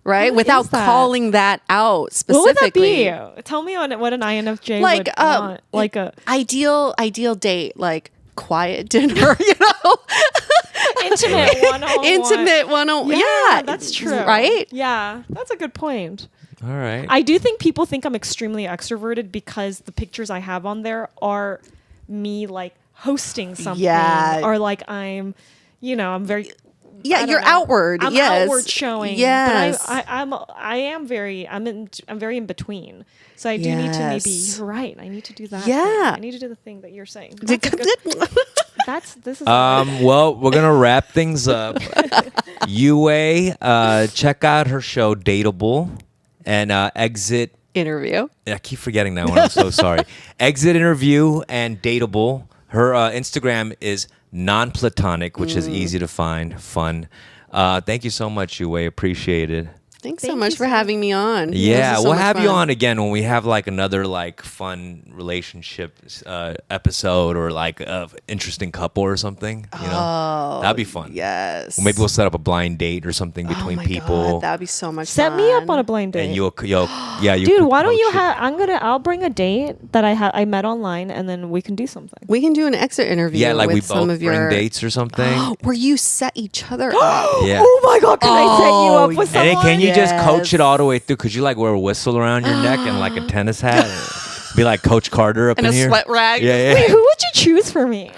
right? What Without is that? calling that out what would specifically. that be? Tell me on what an INFJ Like, would want. Like a ideal date, like quiet dinner, you know? intimate one-on-one. Intimate one-on-one. Yeah, that's true. Right? Yeah, that's a good point. All right. I do think people think I'm extremely extroverted because the pictures I have on there are me like hosting something, Yeah. or like I'm very. Yeah, I don't you're know. outward. I'm yes. outward showing. Yes. But I'm very in between. So I do need to maybe. Yes. You're right. I need to do that. Yeah. thing. I need to do the thing that you're saying. This is. Well, we're gonna wrap things up. Yue, check out her show Dateable, and Exit. Interview. I keep forgetting that one. I'm so sorry. Exit Interview and Dateable. Her Instagram is non-platonic, which is easy to find, fun. Thank you so much, Yue. Appreciate it. Thanks so Thank much you for so having me on. Yeah, This is so we'll much have you fun. on again when we have like another like fun relationship episode or like interesting couple or something. You know, that'd be fun. Yes. Well, maybe we'll set up a blind date or something between oh my people. God, that'd be so much Set fun. me up on a blind date. And you Dude, why don't you have? I'll bring a date that I met online, and then we can do something. We can do an exit interview. Yeah, like with we some both of bring your dates or something. where you set each other up. Yeah. Oh my God! Can I set you up with And someone? then can you just coach Yes. it all the way through? Could you like wear a whistle around your neck and like a tennis hat? Be like Coach Carter up And in a here. sweat rag. Yeah, yeah. Wait, who would you choose for me?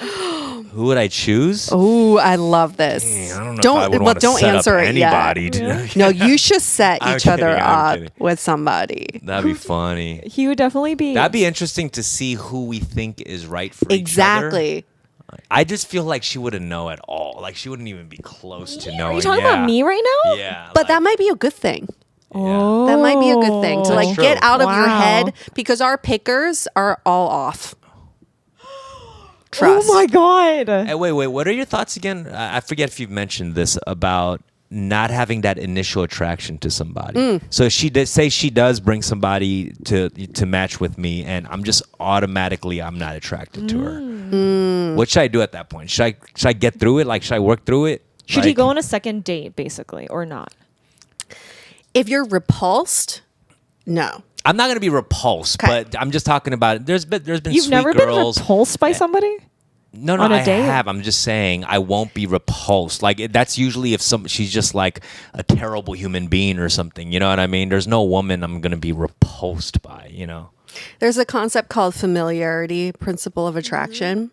Who would I choose? Oh, I love this. I don't know if I would want to don't set answer up it anybody. yet. No, you should set I'm each other kidding, I'm up kidding. with somebody. That'd be funny. He would definitely be. That'd be interesting to see who we think is right for Exactly. each other. I just feel like she wouldn't know at all. Like she wouldn't even be close to knowing. Are you talking about me right now? Yeah. But that might be a good thing. Oh. That might be a good thing to like true. get out of your Wow. head because our pickers are all off. Trust. Oh my god. Hey, wait. What are your thoughts again? I forget if you've mentioned this about not having that initial attraction to somebody. So she does bring somebody to match with me, and I'm just automatically I'm not attracted to her. What should I do at that point? Should I get through it? Like should I work through it? Should he Like- go on a second date, basically, or not? If you're repulsed, no. I'm not gonna be repulsed, Okay. but I'm just talking about. There's been You've sweet never girls. been repulsed by somebody? No, on a I date? have. I'm just saying I won't be repulsed. Like that's usually if she's just like a terrible human being or something. You know what I mean? There's no woman I'm gonna be repulsed by. You know. There's a concept called familiarity principle of attraction.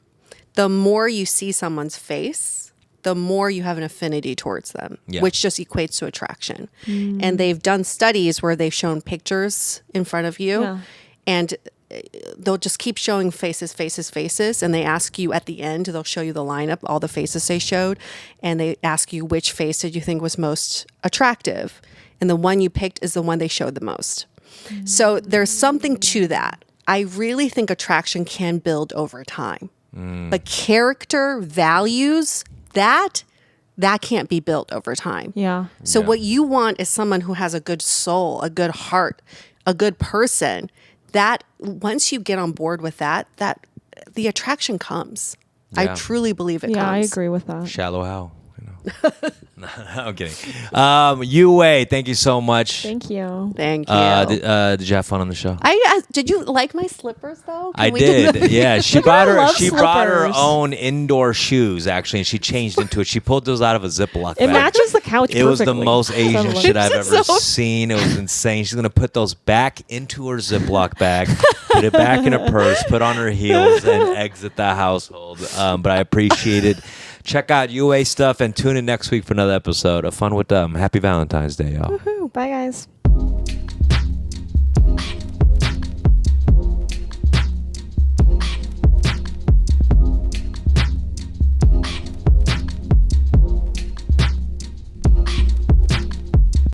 The more you see someone's face, the more you have an affinity towards them, Yeah. which just equates to attraction. And they've done studies where they've shown pictures in front of you Yeah. and they'll just keep showing faces, and they ask you at the end, they'll show you the lineup, all the faces they showed, and they ask you which face did you think was most attractive. And the one you picked is the one they showed the most. So there's something to that. I really think attraction can build over time. But character, values, that can't be built over time. Yeah. So Yeah. what you want is someone who has a good soul, a good heart, a good person. That once you get on board with that the attraction comes. I Yeah. truly believe it Yeah, I comes. agree with that. Shallow how? You know. No, I'm kidding. Yue, thank you so much. Thank you. Thank you. Did you have fun on the show? Did you like my slippers though? I Can we do did. that? Yeah, she Look at brought her her. love She brought her slippers. own indoor shoes actually, and she changed into it. She pulled those out of a Ziploc It bag. matches the couch It was the perfectly. most Asian So- shit I've ever So- seen. It was insane. She's gonna put those back into her Ziploc bag, put it back in her purse, put on her heels, and exit the household. But I appreciate it. Check out UA stuff and tune in next week for another episode of Fun with Them. Happy Valentine's Day, y'all. Woohoo. Bye, guys.